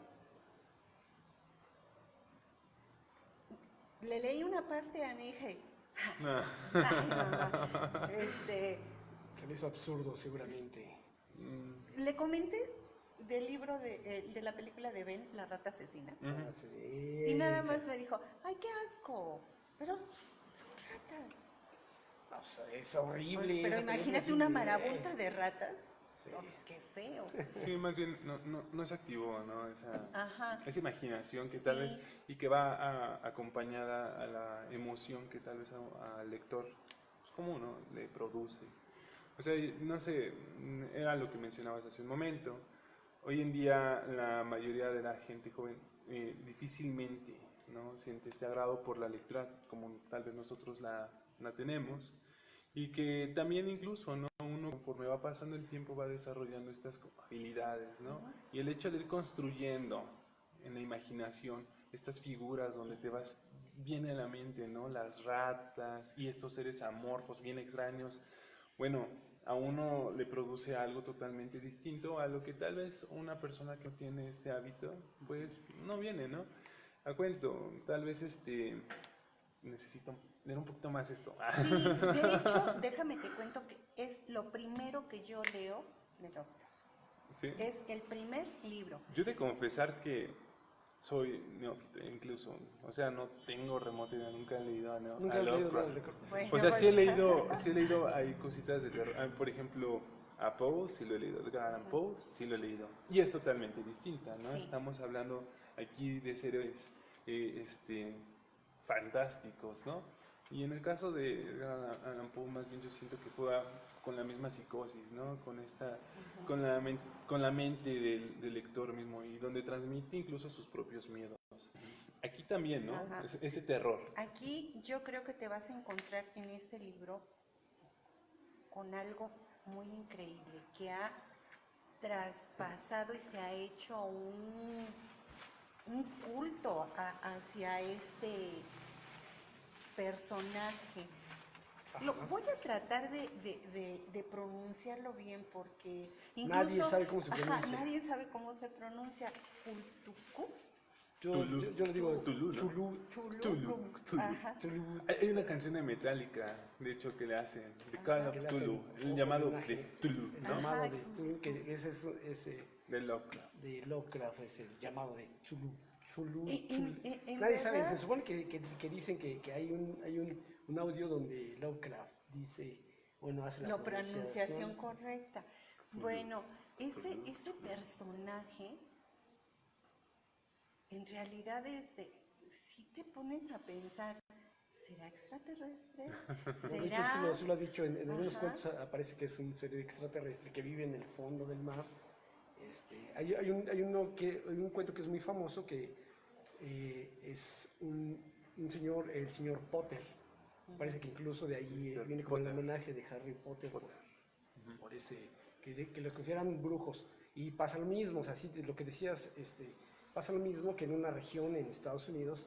Le leí una parte a mi hija y, ay mamá, Se le hizo absurdo seguramente. Mm. le comenté del libro de la película de Ben, La rata asesina, Ujú. Ah, sí. y nada más me dijo, ay qué asco, pero son ratas. O sea, es horrible. Pues, pero esa película imagínate sí, una marabunta de ratas, Sí. oh, qué feo. Sí, más bien no se activó, ¿no? Ajá. Esa imaginación que tal vez, Sí. y que va acompañada a la emoción que tal vez al lector, pues, común, ¿no? Le produce. O sea, no sé, era lo que mencionabas hace un momento. Hoy en día la mayoría de la gente joven difícilmente, ¿no? Siente este agrado por la lectura como tal vez nosotros la tenemos. Y que también incluso, ¿no? Uno conforme va pasando el tiempo va desarrollando estas habilidades, ¿no? Ujú. Y el hecho de ir construyendo en la imaginación estas figuras donde te vas, viene a la mente, ¿no? Las ratas y estos seres amorfos, bien extraños, bueno, a uno le produce algo totalmente distinto a lo que tal vez una persona que no tiene este hábito, pues no viene, ¿no? A cuento, tal vez necesito leer un poquito más esto. Sí, de hecho, déjame te cuento que es lo primero que yo leo de Lovecraft. ¿Sí? Es el primer libro. Yo he de confesar que soy neófito, incluso, o sea, no tengo remota idea, nunca he leído Nunca a has leído nada Lovecraft. de Lovecraft. Bueno, O sea, pues, sí he leído, hay cositas de terror. Por ejemplo, a Poe sí lo he leído, Edgar Allan Poe sí lo he leído. Y es totalmente distinta, ¿no? sí. Estamos hablando aquí de seres fantásticos, ¿no? Y en el caso de Edgar Allan Poe, más bien yo siento que juega con la misma psicosis, ¿no? Ujú. Con la mente del lector mismo y donde transmite incluso sus propios miedos. Aquí también, ¿no? Ajá. Ese terror. Aquí yo creo que te vas a encontrar en este libro con algo muy increíble que ha traspasado y se ha hecho un culto hacia este personaje. Voy a tratar de pronunciarlo bien porque incluso Nadie sabe cómo se pronuncia. nadie sabe cómo se pronuncia. Kultuku. Yo le digo Tulú, ¿no? Chulú. Tulu. Ajá. Chulú. Hay una canción de Metallica, de hecho, que le hacen, The Call Ajá. of Que le hacen Tulu, el llamado homenaje. de Tulu, El ¿no? llamado Ajá. de Chulú, que ese De Lovecraft. de Lovecraft es el llamado de Chulú. Chulú, En Nadie sabe, verdad, se supone que dicen que hay un audio donde Lovecraft dice, bueno, hace la la pronunciación pronunciación. correcta. Tulu. Bueno, Tulu. ese personaje en realidad si te pones a pensar, ¿será extraterrestre? No, de hecho, ¿Será? sí lo ha dicho, en algunos Ajá. cuentos aparece que es un ser extraterrestre que vive en el fondo del mar. Hay un cuento que es muy famoso que es un señor, el señor Potter. Parece que incluso de ahí Mr. viene como el Potter. homenaje de Harry Potter Potter. por ese, que los consideran brujos. Y pasa lo mismo, o sea, sí, lo que decías, pasa lo mismo que en una región en Estados Unidos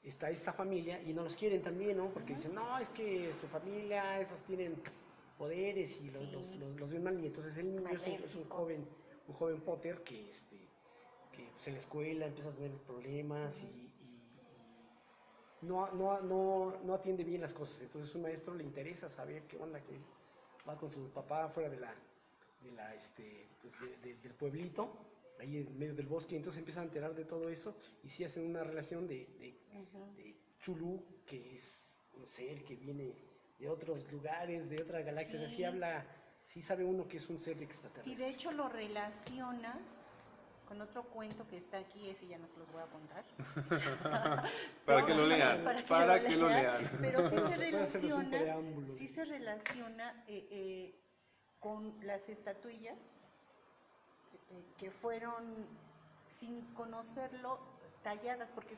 está esta familia y no los quieren también, ¿no? Porque dicen, no, es que tu familia, esos tienen poderes y Sí. los ven mal. Y entonces el niño es un Maléficos. joven Potter que pues, en la escuela empieza a tener problemas y no atiende bien las cosas. Entonces un maestro le interesa saber qué onda, que va con su papá fuera pues, del pueblito ahí en medio del bosque, entonces empiezan a enterar de todo eso y sí hacen una relación Ujú. de Chulú, que es un ser que viene de otros lugares, de otra galaxia, Sí. así habla, sí sabe uno que es un ser Y de extraterrestre. hecho lo relaciona con otro cuento que está aquí, ese ya no se los voy a contar. Para que lo lean, para que lo lean. Pero sí se Puede hacerles un relaciona, preámbulo. sí se relaciona con las estatuillas que fueron, sin conocerlo, talladas, porque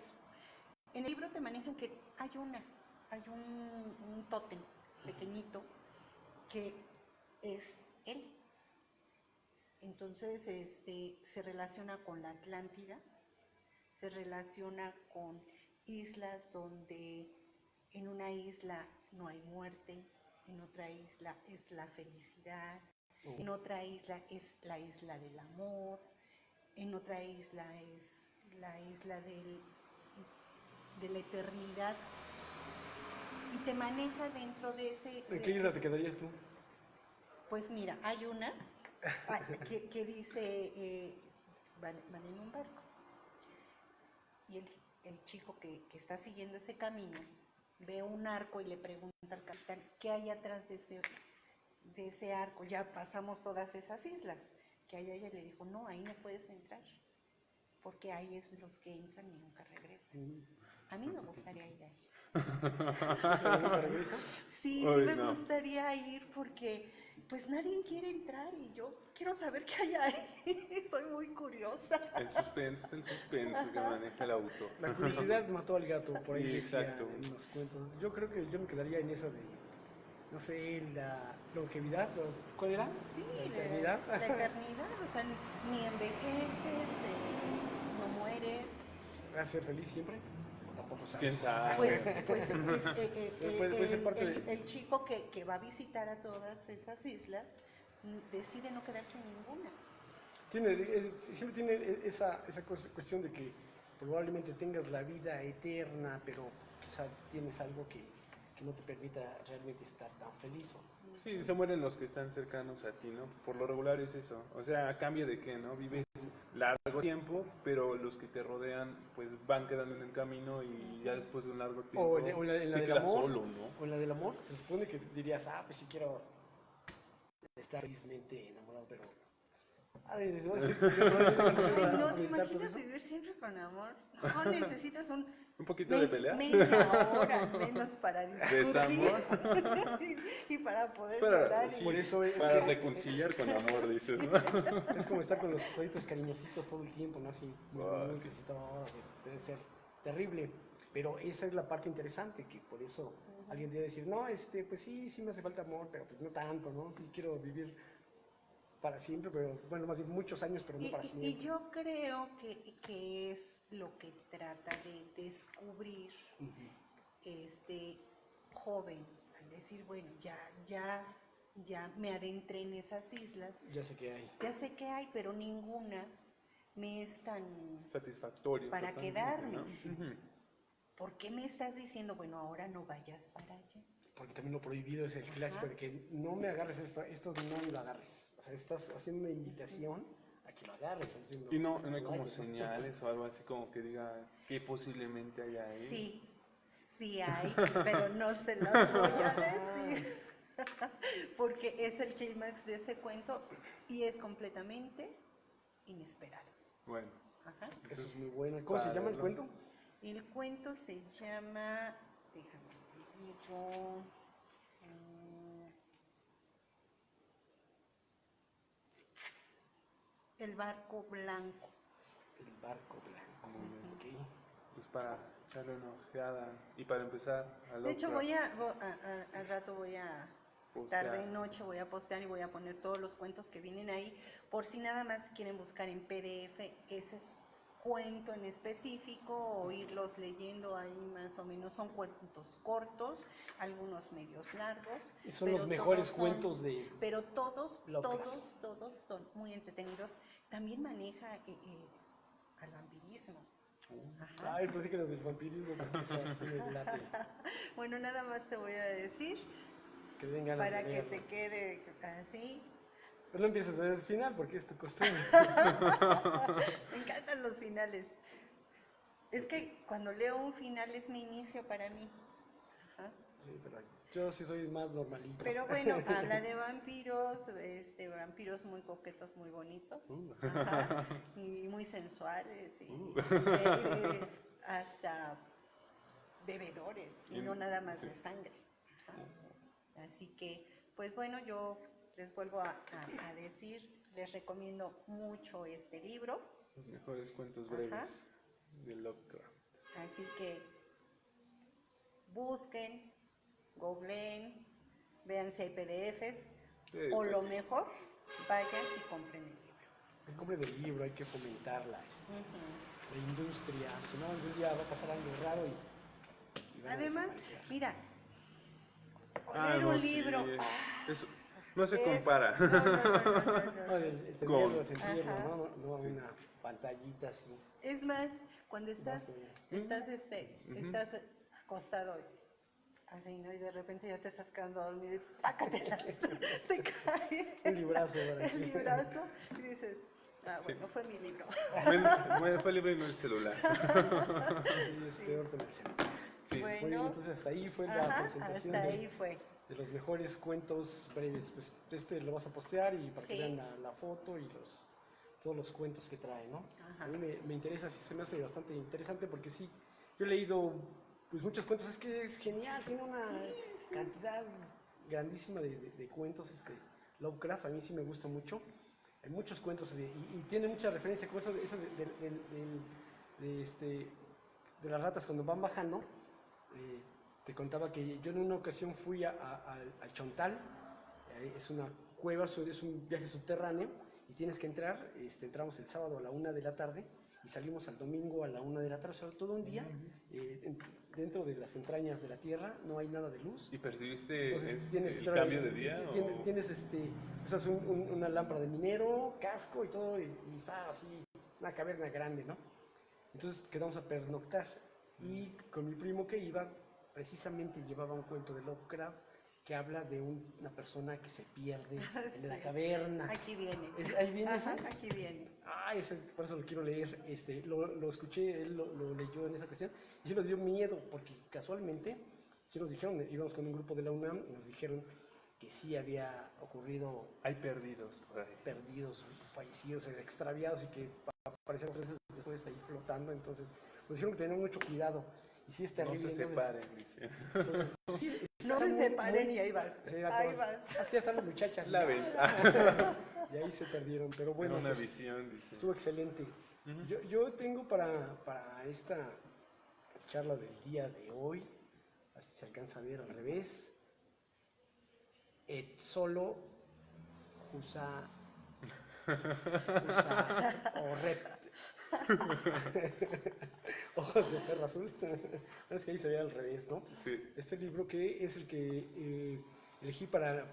en el libro te manejan que hay un tótem pequeñito que es él. Entonces, se relaciona con la Atlántida, se relaciona con islas donde en una isla no hay muerte, en otra isla es la felicidad, en otra isla es la isla del amor, en otra isla es la isla de la eternidad, y te maneja dentro de ese... ¿En qué isla te quedarías tú? Pues mira, hay una que dice, van en un barco, y el chico que está siguiendo ese camino ve un arco y le pregunta al capitán, ¿qué hay atrás de ese arco? Ya pasamos todas esas islas, que hay allá. Y le dijo, no, ahí no puedes entrar, porque ahí es los que entran y nunca regresan. A mí me gustaría ir ahí. ¿Nunca regresa? Sí, Ay, sí me no. gustaría ir porque pues nadie quiere entrar y yo quiero saber qué hay ahí. Soy muy curiosa. El suspenso es el suspenso que maneja el autor. La curiosidad mató al gato, por ahí decía Exacto. en los cuentos. Yo creo que yo me quedaría en esa de, no sé, la longevidad, ¿cuál era? Sí, La eternidad. la eternidad, o sea, ni envejeces, no mueres. ¿Va a ser feliz siempre? ¿O tampoco sabes? ¿Quién sabe? Pues Puede ser parte el chico que va a visitar a todas esas islas decide no quedarse en ninguna. Siempre tiene esa cuestión de que probablemente tengas la vida eterna, pero quizá tienes algo que no te permita realmente estar tan feliz. Sí, se mueren los que están cercanos a ti, ¿no? Por lo regular es eso. O sea, a cambio de que, ¿no? Vives largo tiempo, pero los que te rodean, pues van quedando en el camino y ya después de un largo tiempo O en la te del quedas amor, solo, ¿no? o en la del amor, se supone que dirías, pues sí quiero estar felizmente enamorado, pero... Ay, no sé, Ay, no, ¿te meditar todo imaginas eso. vivir siempre con amor? No, necesitas Un poquito de pelea. media hora al menos para discutir Desamor. y para poder Para, llorar. sí, Por eso es para que- reconciliar con amor, dices, ¿no? Es como estar con los ojitos cariñositos todo el tiempo, ¿no? Así, muy Wow. bonitos y todo, así, debe ser terrible. Pero esa es la parte interesante, que por eso alguien debe decir, no, pues sí me hace falta amor, pero pues no tanto, ¿no? Sí quiero vivir para siempre, pero bueno, más bien muchos años, pero no para siempre. Y yo creo que es lo que trata de descubrir este joven, al decir, bueno, ya me adentré en esas islas, Ya sé que hay. ya sé que hay, pero ninguna me es tan... Satisfactorio. Para totalmente, quedarme. ¿no? Ujú. ¿Por qué me estás diciendo, bueno, ahora no vayas para allá? Porque también lo prohibido es el clásico de que no me agarres esto no lo agarres. O sea, estás haciendo una invitación a que lo agarres. Haciendo, Y no hay como vayas, ¿no? señales o algo así como que diga que posiblemente haya ahí. Sí hay, pero no se las voy a decir. Porque es el clímax de ese cuento y es completamente inesperado. Bueno, Ajá. Eso es muy bueno. ¿Cómo se Para llama el verlo. cuento? El cuento se llama, déjame te digo, El barco blanco. El barco blanco. Muy bien. Ok. pues para echarle una ojeada y para empezar a De hecho, Lovecraft, al rato voy a, postear. tarde y noche voy a postear y voy a poner todos los cuentos que vienen ahí, por si nada más quieren buscar en PDF ese cuento en específico o irlos leyendo ahí más o menos. Son cuentos cortos, algunos medios largos. Y son pero los mejores todos son- cuentos de... Pero todos Lovecraft. son muy entretenidos. También maneja al vampirismo. Ajá. Ay, platícanos del vampirismo porque eso así me late. Bueno, nada más te voy a decir Que den ganas para de que leerlo. te quede así. Pero no empieces desde el final porque es tu costumbre. Me encantan los finales. Es que cuando leo un final es mi inicio para mí. Ajá. Sí, pero yo sí soy más normalito. Pero bueno, habla de vampiros, vampiros muy coquetos, muy bonitos, ajá, y muy sensuales, y hasta bebedores, y no nada más de sangre. Ajá. Así que, pues bueno, yo les vuelvo a decir, les recomiendo mucho este libro. Los mejores cuentos breves Ajá. de Lovecraft. Así que busquen, googleen, vean si hay PDFs, Sí, o pues lo sí. mejor, vayan y compren el libro. El compre del libro hay que fomentar la Ujú. industria, si no algún día va a pasar algo raro y van a Además, desaparecer. mira, leer un libro, no se es- compara. no, no, no, no, no, no. El Con- tenerlo, sentirlo, Ajá. no Sí. una pantallita así. Es más, cuando estás Ujú. estás acostado así, ¿no? Y de repente ya te estás quedando dormido y pácatelas, te cae Un librazo, ¿verdad? el librazo y dices, ah, Sí. bueno, fue mi libro. Bueno, fue libre y no el celular. Sí, es Sí. peor con el celular. Sí. Bueno. Muy bien, entonces hasta ahí fue la Ajá, presentación hasta de, ahí fue. de los mejores cuentos breves. Pues lo vas a postear y para que Sí. vean la foto y todos los cuentos que trae, ¿no? Ajá. A mí me interesa, sí se me hace bastante interesante porque sí, yo he leído pues muchos cuentos, es que es genial, tiene una Sí. cantidad grandísima de cuentos, Lovecraft a mí sí me gusta mucho. Hay muchos cuentos y tiene mucha referencia con eso, de las ratas cuando van bajando. Te contaba que yo en una ocasión fui al Chontal, es una cueva, es un viaje subterráneo y tienes que entrar, entramos el sábado a la 1 de la tarde y salimos al domingo a la 1 de la tarde, o sea, todo un día dentro de las entrañas de la tierra, no hay nada de luz. ¿Y percibiste Entonces tienes el cambio de día? tienes usas una lámpara de minero, casco y todo, y está así, una caverna grande, ¿no? Entonces quedamos a pernoctar y con mi primo que iba, precisamente llevaba un cuento de Lovecraft que habla de una persona que se pierde en la Sí. caverna. Aquí viene. ¿Ahí viene ese? Ajá, aquí viene. Ah, por eso lo quiero leer. Lo escuché, él lo leyó en esa ocasión y sí nos dio miedo porque casualmente sí nos dijeron, íbamos con un grupo de la UNAM y nos dijeron que sí había ocurrido Hay perdidos por ahí. perdidos, fallecidos, extraviados y que aparecían 3 meses después ahí flotando. Entonces nos dijeron que tenían mucho cuidado y sí es No terrible. se entonces, separen, dice. entonces, sí, No está se muy- separen muy- y ahí vas. sí, Ahí todas, vas. Es que ya están las muchachas. La ¿no? ven. Y ahí se perdieron, pero bueno, Era una pues, visión, dice. estuvo excelente. Ujú. Yo tengo para esta charla del día de hoy, así se alcanza a ver al revés, et solo usa o rep. Ojos de perro azul. Es que ahí se ve al revés, ¿no? Sí. Este libro que es el que elegí para el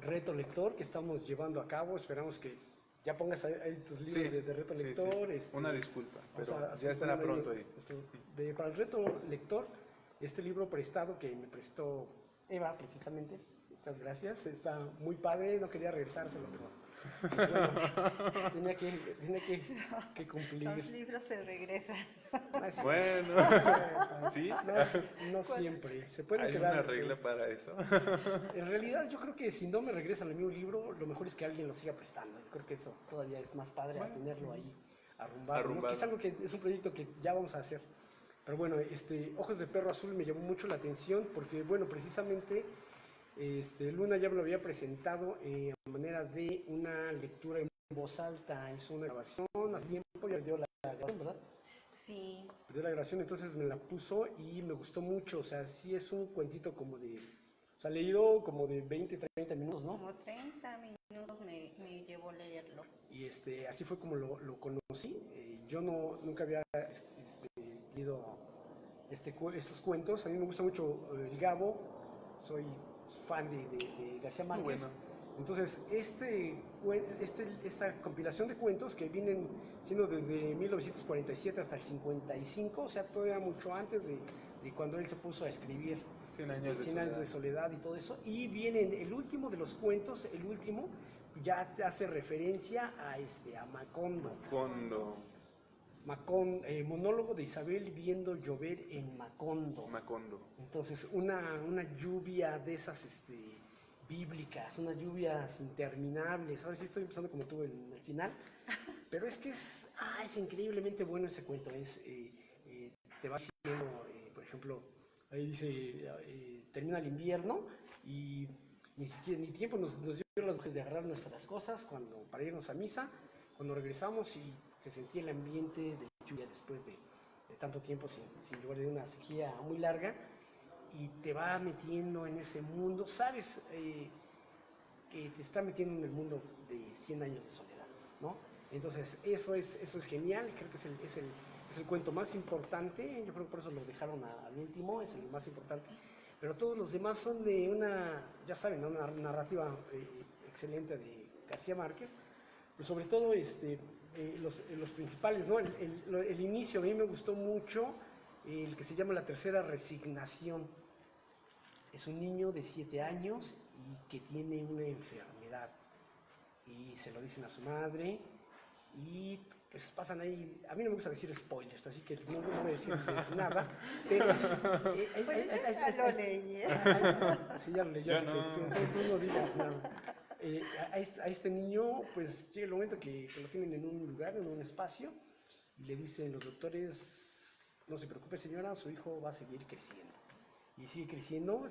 reto lector que estamos llevando a cabo. Esperamos que ya pongas ahí tus libros Sí, de reto sí, lector. sí. Una disculpa, vamos pero a hacer ya estará una pronto ahí. para el reto lector, este libro prestado que me prestó Eva precisamente. Muchas gracias. Está muy padre, no quería regresárselo, pero pues bueno, tenía que cumplir. Los libros se regresan. Así- Bueno, sí. No siempre. Se pueden Hay quedar. una regla para eso. En realidad, yo creo que si no me regresan a mí un libro, lo mejor es que alguien lo siga prestando. Yo creo que eso todavía es más padre a tenerlo ahí arrumbado, ¿no? Que es algo que es un proyecto que ya vamos a hacer. Pero bueno, Ojos de Perro Azul me llamó mucho la atención porque, bueno, precisamente Luna ya me lo había presentado a manera de una lectura en voz alta. Es una grabación, hace tiempo ya dio la grabación, ¿verdad? Sí. Perdió la grabación, entonces me la puso y me gustó mucho. O sea, sí es un cuentito como de. O sea, leído como de 20, 30 minutos, ¿no? Como 30 minutos me llevó leerlo. Y así fue como lo conocí. Yo nunca había leído estos cuentos. A mí me gusta mucho el Gabo. Soy fan de García Márquez. Muy bueno. Entonces, esta compilación de cuentos que vienen siendo desde 1947 hasta el 55, o sea, todavía mucho antes de de cuando él se puso a escribir 100 años de 100 años soledad. de soledad y todo eso. Y viene el último de los cuentos, el último, ya te hace referencia a Macondo. Cuando Monólogo de Isabel viendo llover en Macondo. Macondo. Entonces, una lluvia de esas bíblicas, unas lluvias interminables. Ahora sí estoy empezando como tú en el final, pero es que es increíblemente bueno ese cuento. Te va diciendo, por ejemplo, ahí dice, termina el invierno y ni tiempo nos dio las mujeres de agarrar nuestras cosas para irnos a misa. Cuando regresamos y se sentía el ambiente de lluvia después de tanto tiempo sin llover, de una sequía muy larga, y te va metiendo en ese mundo. Sabes que te está metiendo en el mundo de 100 años de soledad, ¿no? Entonces, eso es genial. Creo que es el cuento más importante. Yo creo que por eso lo dejaron al último, es el más importante. Pero todos los demás son de ya saben, una narrativa excelente de García Márquez. Pero sobre todo los principales, ¿no? El inicio a mí me gustó mucho, el que se llama La Tercera Resignación. Es un niño de 7 años y que tiene una enfermedad y se lo dicen a su madre y pues pasan ahí. A mí no me gusta decir spoilers, así que no voy a decir nada, pero Pues ya lo leí, ¿eh? sí, ya lo leí, así que tú no digas nada. A este niño, pues llega el momento que lo tienen en un lugar, en un espacio, y le dicen los doctores: no se preocupe, señora, su hijo va a seguir creciendo. Y sigue creciendo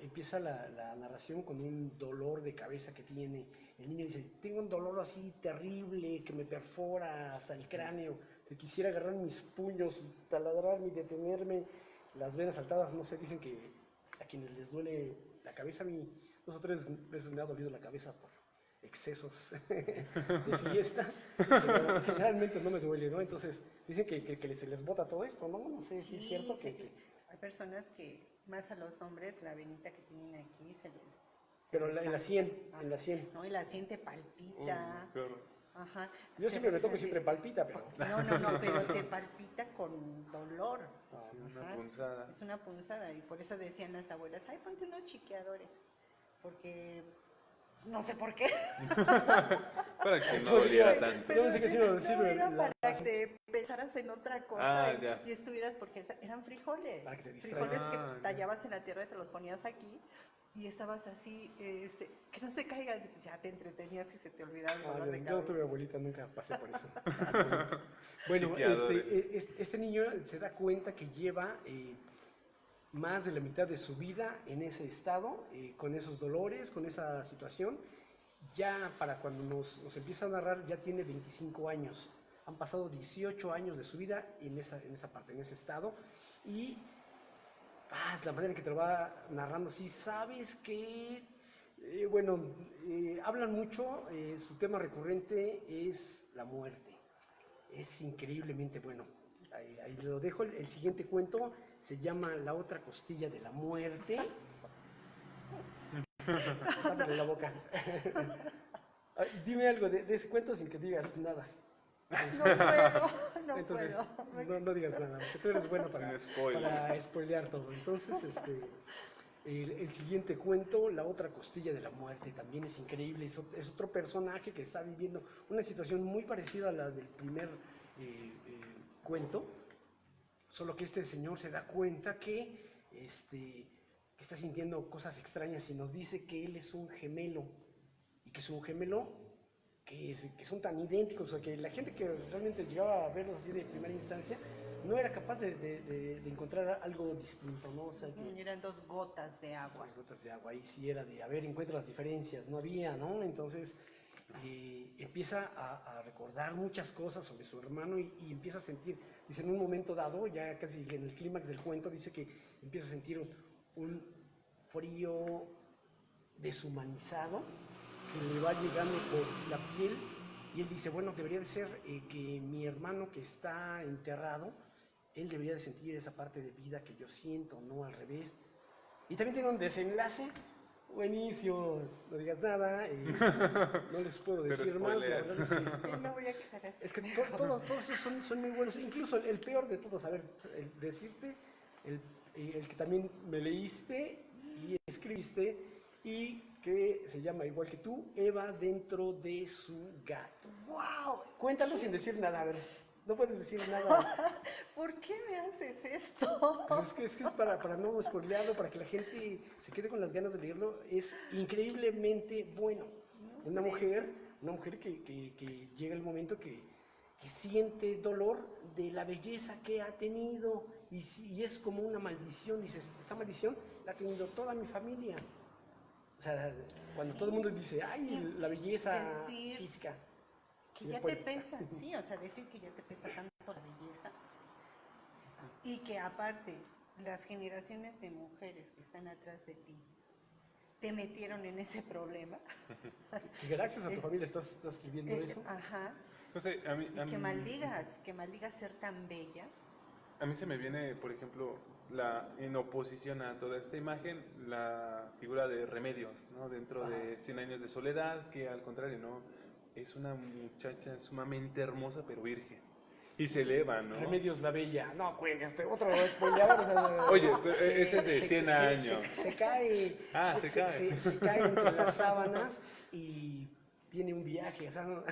empieza la narración con un dolor de cabeza que tiene. El niño dice: tengo un dolor así terrible que me perfora hasta el cráneo, que quisiera agarrar mis puños y taladrarme y detenerme, las venas saltadas. No sé, dicen que a quienes les duele la cabeza, a mí 2 o 3 veces me ha dolido la cabeza por excesos de fiesta, pero generalmente no me duele, ¿no? Entonces dicen que se les bota todo esto, ¿no? No sé si es cierto que hay personas que, más a los hombres, la venita que tienen aquí pero les en la salta. 100, en la 100. No, y la 100 te palpita. Ajá. Yo siempre me toco y siempre palpita, pero... No, pero te palpita con dolor. Sí, una Ajá. punzada. Es una punzada, y por eso decían las abuelas: ay, ponte unos chiqueadores, porque no sé por qué. Para que no doliera tanto. Yo pensé que sí iba a decir, no, era la- para que pensaras en otra cosa Ah, ya. y estuvieras, porque eran frijoles. Para que te Frijoles distraigas. Ah, que ya. tallabas en la tierra y te los ponías aquí y estabas así, que no se caigan, y ya te entretenías y se te olvidaba el dolor de yo no cabeza. tuve abuelita, nunca pasé por eso. Bueno, Chiqueadores. este niño se da cuenta que lleva más de la mitad de su vida en ese estado, con esos dolores, con esa situación. Ya para cuando nos empieza a narrar, ya tiene 25 años. Han pasado 18 años de su vida en esa parte, en ese estado. Y es la manera en que te lo va narrando. Sí, sabes que, hablan mucho, su tema recurrente es la muerte. Es increíblemente bueno. Ahí lo dejo. El siguiente cuento se llama La Otra Costilla de la Muerte. Tápale la boca. Ay, dime algo de ese cuento sin que digas nada. No Entonces, puedo. no digas nada, porque tú eres bueno para Sin spoiler. spoilear todo. Entonces, el siguiente cuento, La Otra Costilla de la Muerte, también es increíble. Es otro personaje que está viviendo una situación muy parecida a la del primer cuento, solo que este señor se da cuenta que está sintiendo cosas extrañas y nos dice que él es un gemelo, y que es un gemelo que son tan idénticos, o sea, que la gente que realmente llegaba a verlos así de primera instancia no era capaz de encontrar algo distinto, ¿no? O sea, que Eran 2 gotas de agua. las gotas de agua, ahí sí era de, a ver, encuentra las diferencias, no había, ¿no? Entonces empieza a recordar muchas cosas sobre su hermano y empieza a sentir, dice, en un momento dado, ya casi en el clímax del cuento, dice que empieza a sentir un frío deshumanizado que le va llegando por la piel, y él dice, bueno, debería de ser que mi hermano que está enterrado, él debería de sentir esa parte de vida que yo siento, no al revés. Y también tiene un desenlace Buenísimo, no digas nada, no les puedo Cero decir más, la spoiler. verdad es que, Me voy a quedar así. es que todos esos son muy buenos, incluso el peor de todos, a ver, decirte, el que también me leíste y escribiste y que se llama igual que tú, Eva dentro de su gato. ¡Wow! Cuéntalo sin decir nada, a ver, no puedes decir nada. ¿Por qué me haces esto? Pues es que es para no spoilearlo, para que la gente se quede con las ganas de leerlo, es increíblemente bueno. Una mujer que llega el momento que siente dolor de la belleza que ha tenido y es como una maldición, dices, esta maldición la ha tenido toda mi familia. O sea, cuando todo el mundo dice, ay, la belleza Decir física. Que sin ya spoiler. te pesa, sí, o sea, decir que ya te pesa tanto la belleza y que aparte las generaciones de mujeres que están atrás de ti te metieron en ese problema. Y gracias a tu Es- familia estás viviendo eso. Ajá, No sé, a mí, y que maldigas ser tan bella. a mí se me viene, por ejemplo, en oposición a toda esta imagen, la figura de Remedios, ¿no? Dentro de 100 años de soledad, que al contrario, ¿no? Es una muchacha sumamente hermosa, pero virgen. Y se eleva, ¿no? Remedios la Bella. No, cuelgas, otro spoileador. O sea, Oye, pero ese es de 100 años. Se cae. Ah, se cae. Se cae entre las sábanas y tiene un viaje. O sea, no,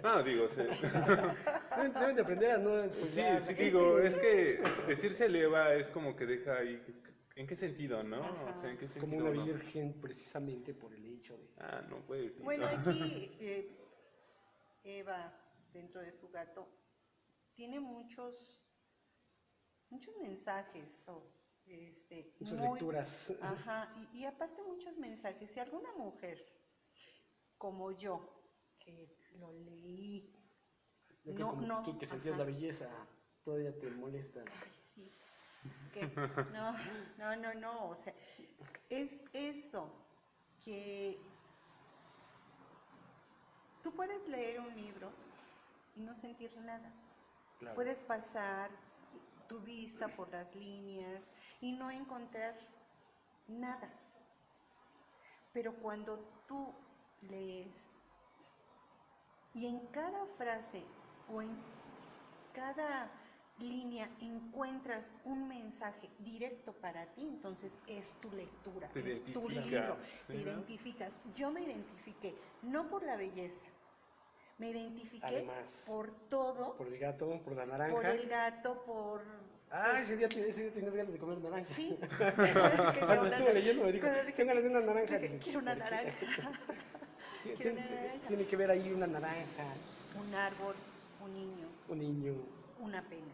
No, digo, sí. deben de aprender a no Sí, spoilear. sí, digo, es que decir se eleva es como que deja ahí, ¿en qué sentido, no? O sea, ¿en qué Como sentido? una no? virgen, precisamente por el hecho de. Ah, no puede ser. Bueno, aquí Eva, dentro de su gato, tiene muchos mensajes, Muchas muy, lecturas. ajá, y aparte muchos mensajes. Si alguna mujer como yo, que lo leí, Yo creo no, como no, tú que sentías ajá. la belleza, todavía te molesta. Ay, sí, es que, no, o sea, es eso, que tú puedes leer un libro y no sentir nada. Claro. Puedes pasar tu vista por las líneas y no encontrar nada. Pero cuando tú lees y en cada frase o en cada línea encuentras un mensaje directo para ti, entonces es tu lectura, Te es tu identificas, libro, ¿sí, te no? identificas. Yo me identifiqué, no por la belleza, me identifiqué Además, por todo, por el gato, por la naranja. por el gato, por... Ah, ese día tenías ganas de comer naranja. Sí. Cuando lo estuve leyendo me dijo, tengo ganas de una naranja. Dije, quiero una ¿por qué? naranja. Quiero Tiene, una naranja. tiene que ver ahí una naranja, Un árbol, un niño, un niño. una pena.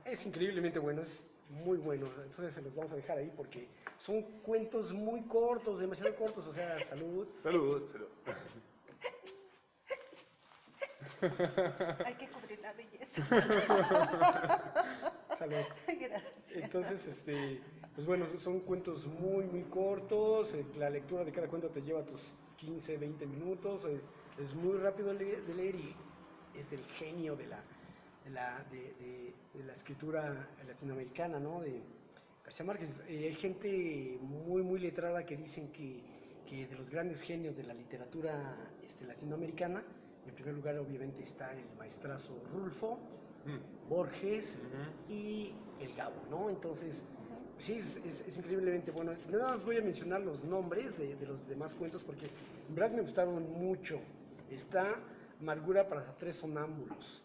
Es increíblemente bueno, es muy bueno. Entonces se los vamos a dejar ahí porque son cuentos muy cortos, demasiado cortos. O sea, salud. Salud, salud. Hay que cubrir la belleza. Salud. Gracias. Entonces, pues bueno, son cuentos muy, muy cortos. La lectura de cada cuento te lleva tus 15, 20 minutos. Es muy rápido de leer y es el genio de la escritura latinoamericana, ¿no? De García Márquez. Hay gente muy, muy letrada que dicen que de los grandes genios de la literatura latinoamericana, en primer lugar obviamente está el maestrazo Rulfo, Borges y el Gabo, ¿no? Entonces, sí, es increíblemente bueno. Nada más voy a mencionar los nombres de los demás cuentos porque en verdad me gustaron mucho. Está Amargura para tres sonámbulos,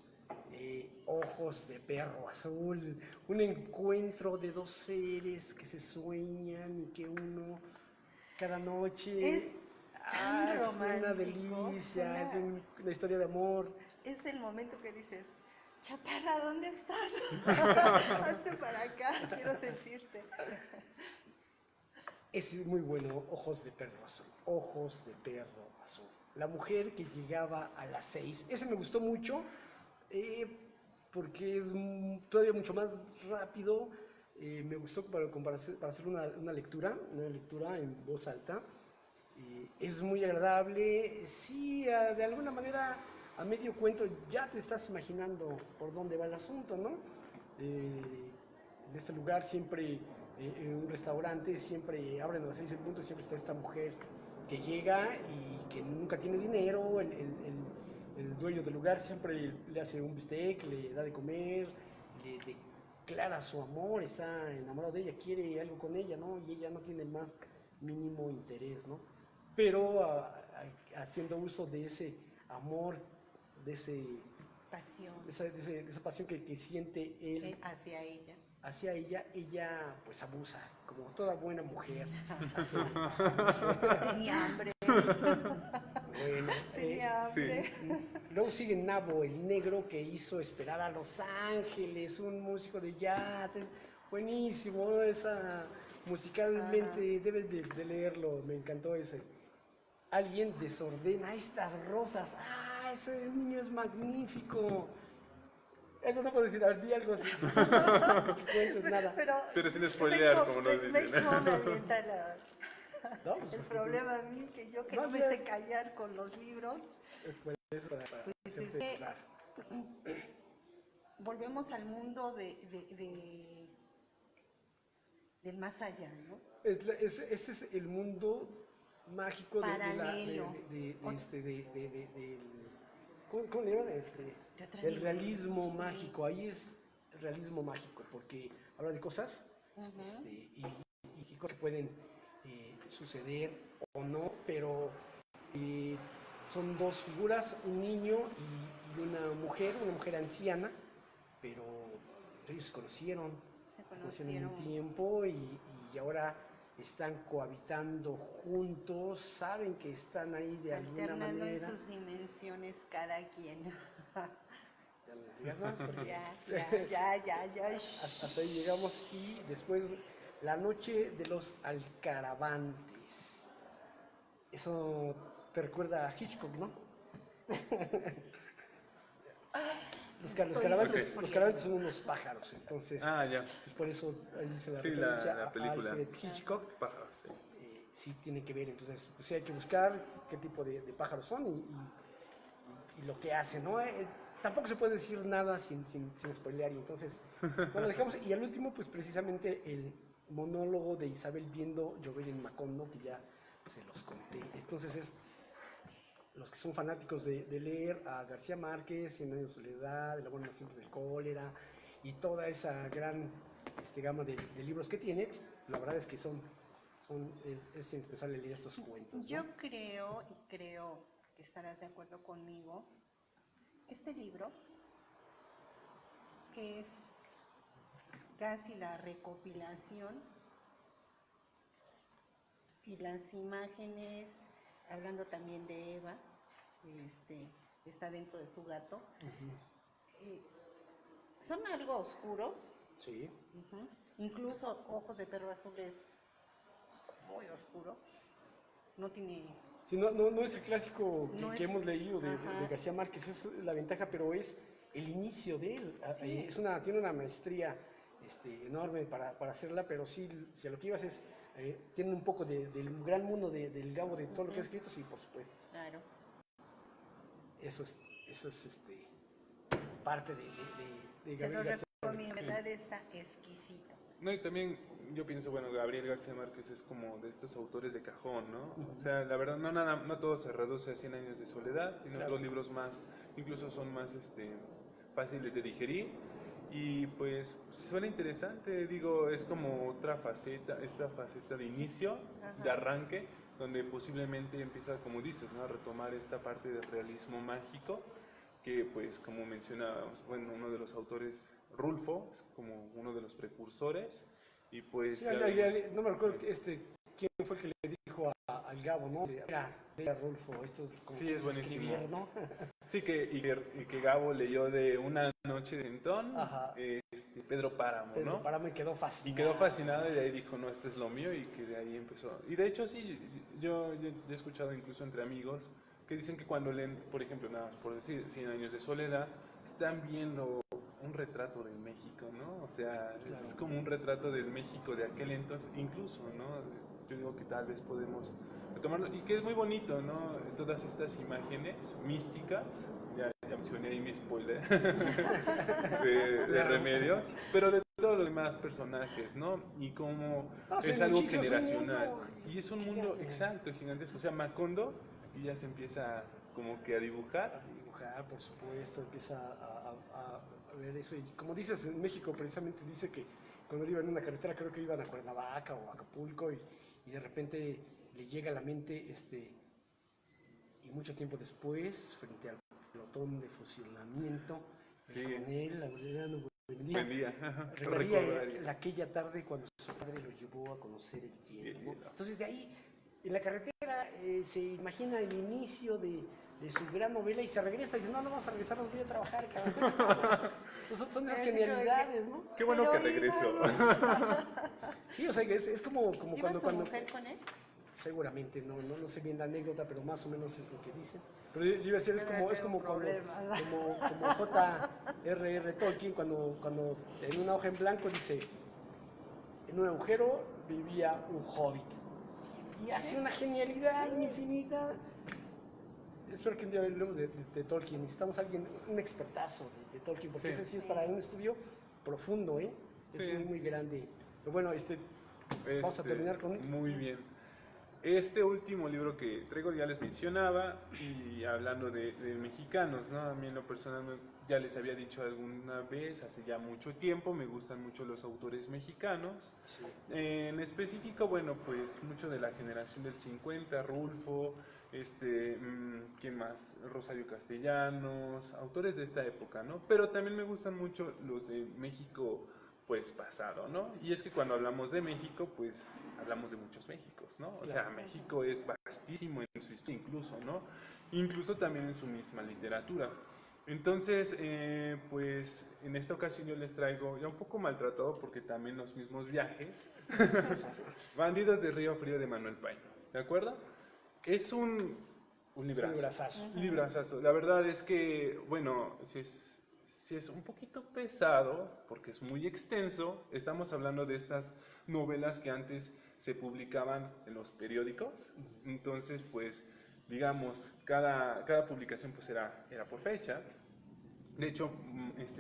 Ojos de perro azul, un encuentro de dos seres que se sueñan y que uno cada noche... Es tan es una romántico, delicia, es una historia de amor. Es el momento que dices, Chaparra, ¿dónde estás? Hazte para acá, quiero sentirte. Es muy bueno, Ojos de perro azul, Ojos de perro azul. La mujer que llegaba a las 6, ese me gustó mucho porque es todavía mucho más rápido. Me gustó para hacer una lectura en voz alta. Es muy agradable. Sí, de alguna manera a medio cuento ya te estás imaginando por dónde va el asunto, ¿no? En este lugar siempre en un restaurante, siempre abren a las 6 en punto y siempre está esta mujer que llega y que nunca tiene dinero, el dueño del lugar siempre le hace un bistec, le da de comer, le declara su amor, está enamorado de ella, quiere algo con ella, ¿no? Y ella no tiene el más mínimo interés, ¿no? Pero haciendo uso de ese amor, de Pasión esa pasión que siente él hacia ella. ella pues abusa, como toda buena mujer. Hace- Tenía hambre. bueno, Tenía hambre. luego sigue Nabo, el negro que hizo esperar a Los Ángeles, un músico de jazz, es buenísimo, ¿no? Esa musicalmente debes de leerlo, me encantó ese. Alguien desordena estas rosas, ese niño es magnífico. Eso no puedo decir, a ver, di algo así, sí. No cuentes nada. Pero sin spoilear, como nos ¿Ves dicen. cómo me avienta No, pues, el problema a mí? Que yo que No, no me ya- sé callar con los libros. es para eso, para Pues hacerte es que- llorar. Volvemos al mundo del más allá, ¿no? Ese es el mundo mágico Paralelo. ¿cómo le llaman? De otra El dimensión, realismo sí. mágico, ahí es el realismo mágico, porque habla de cosas Ujú. y que cosas pueden suceder o no, pero son dos figuras, un niño y una mujer anciana, pero ellos se conocieron en un tiempo y ahora están cohabitando juntos, saben que están ahí de alguna Alternando en manera. sus dimensiones cada quien. Ya no les digas más, porque Ya. hasta ahí llegamos y después la noche de los Alcaravantes. Eso te recuerda a Hitchcock, ¿no? Los caravantes son unos pájaros, entonces Ya. pues por eso ahí dice la Sí, referencia la a película. Alfred Hitchcock. Pájaros, sí. Sí tiene que ver, entonces pues sí hay que buscar qué tipo de pájaros son y lo que hacen, ¿no? Tampoco se puede decir nada sin spoilear y entonces bueno, dejamos, y al último pues precisamente el monólogo de Isabel viendo llover en Macondo, que ya se los conté, entonces los que son fanáticos de leer a García Márquez, Cien años de soledad, El amor en los tiempos del cólera y toda esa gran gama de libros que tiene, la verdad es que es indispensable leer estos cuentos, ¿no? Yo creo que estarás de acuerdo conmigo. Este libro es casi la recopilación y las imágenes, hablando también de Eva, está dentro de su gato. Son algo oscuros. Sí. Incluso Ojos de Perro Azul es muy oscuro. No tiene... Sí, no es el clásico que es- hemos leído de ajá. García Márquez, es la ventaja, pero es el inicio de él. Sí. Tiene una maestría enorme para hacerla, pero sí, si a lo que ibas es, tiene un poco del gran mundo del Gabo, de todo lo que ha escrito, sí, por supuesto. Claro. Eso es parte de Se Gabriel lo García recomiendo, Márquez. en verdad está exquisito. No, y también yo pienso, bueno, Gabriel García Márquez es como de estos autores de cajón, ¿no? O sea, la verdad, no todo se reduce a 100 años de soledad, tiene Claro. otros libros más, incluso son más fáciles de digerir, y pues suena interesante, digo, es como otra faceta, esta faceta de inicio, de arranque, donde posiblemente empieza, como dices, ¿no? A retomar esta parte del realismo mágico, que pues como mencionábamos, bueno, uno de los autores, Rulfo, es como uno de los precursores, y pues... Sí, ya vemos- no me recuerdo quién fue el que le dijo al Gabo, ¿no? Mira, Rulfo, esto es como Sí, que es buenísimo. escribir, ¿no? Sí, y que Gabo leyó de Una noche de Centón, Ajá. Pedro Páramo, Pero ¿no? para mí quedó fascinado. Y quedó fascinado y de ahí dijo, no, esto es lo mío, y que de ahí empezó. Y de hecho sí, yo he escuchado incluso entre amigos que dicen que cuando leen, por ejemplo, nada más por decir, 100 años de soledad, están viendo un retrato del México, ¿no? O sea, es Claro. como un retrato del México de aquel entonces, incluso, ¿no? Yo digo que tal vez podemos retomarlo, y que es muy bonito, ¿no? Todas estas imágenes místicas, ya mencioné ahí mi spoiler de Claro. Remedios, pero de todos los demás personajes, ¿no? Y cómo No, sí, es algo muchísimo, es un generacional. mundo Y es un mundo gigante. exacto, gigantesco. O sea, Macondo, y ya se empieza como que a dibujar. A dibujar, por supuesto, empieza a ver eso. Y como dices, en México precisamente dice que cuando iban en una carretera, creo que iban a Cuernavaca o a Acapulco, y de repente le llega a la mente, y mucho tiempo después, frente al pelotón de fusilamiento, Sí. el coronel Aureliano Buendía Buen día. Ajá, recordaría recordaría. aquella tarde cuando su padre lo llevó a conocer el hielo, ¿no? El hielo. Entonces de ahí, en la carretera, se imagina el inicio de su gran novela y se regresa y dice, no, no vamos a regresar, nos voy a trabajar, cabrón. Son las Así como de genialidades, ¿no? Qué bueno que Pero regresó. Sí, o sea, es como ¿Iba cuando, su mujer con él? seguramente, no sé bien la anécdota, pero más o menos es lo que dicen. Pero yo iba a decir, es Debe como haber un cuando, problema. como J.R.R. Tolkien, cuando en una hoja en blanco dice, en un agujero vivía un hobbit. Y hace una genialidad infinita. Espero que un día hablemos de Tolkien. Necesitamos a alguien, un expertazo de Tolkien, porque Sí. ese sí es para un estudio profundo, ¿eh? Es Sí. muy, muy grande. Pero bueno, vamos a terminar con... Muy bien. Este último libro que traigo ya les mencionaba, y hablando de mexicanos, ¿no? A mí en lo personal ya les había dicho alguna vez, hace ya mucho tiempo, me gustan mucho los autores mexicanos. Sí. En específico, bueno, pues mucho de la generación del 50, Rulfo, ¿quién más? Rosario Castellanos, autores de esta época, ¿no? Pero también me gustan mucho los de México, pues pasado, ¿no? Y es que cuando hablamos de México, pues hablamos de muchos Méxicos, ¿no? O sea, Claro. México es vastísimo en su historia incluso, ¿no? Incluso también en su misma literatura. Entonces, pues en esta ocasión yo les traigo, ya un poco maltratado porque también los mismos viajes, Bandidos de Río Frío de Manuel Paino, ¿de acuerdo? Es un librazo. Un librazazo. Un librazazo. La verdad es que, bueno, si es un poquito pesado, porque es muy extenso, estamos hablando de estas novelas que antes se publicaban en los periódicos, entonces pues digamos, cada publicación pues era por fecha. De hecho,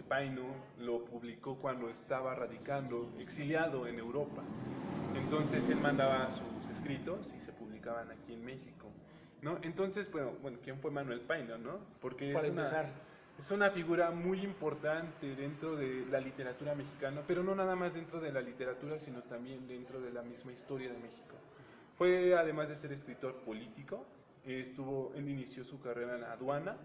Paino lo publicó cuando estaba radicando, exiliado en Europa. Entonces él mandaba sus escritos y se publicaban aquí en México, ¿no? Entonces, bueno, ¿quién fue Manuel Paino, no? Porque Para empezar. es una figura muy importante dentro de la literatura mexicana, pero no nada más dentro de la literatura, sino también dentro de la misma historia de México. Fue, además de ser escritor político, él inició su carrera en la aduana,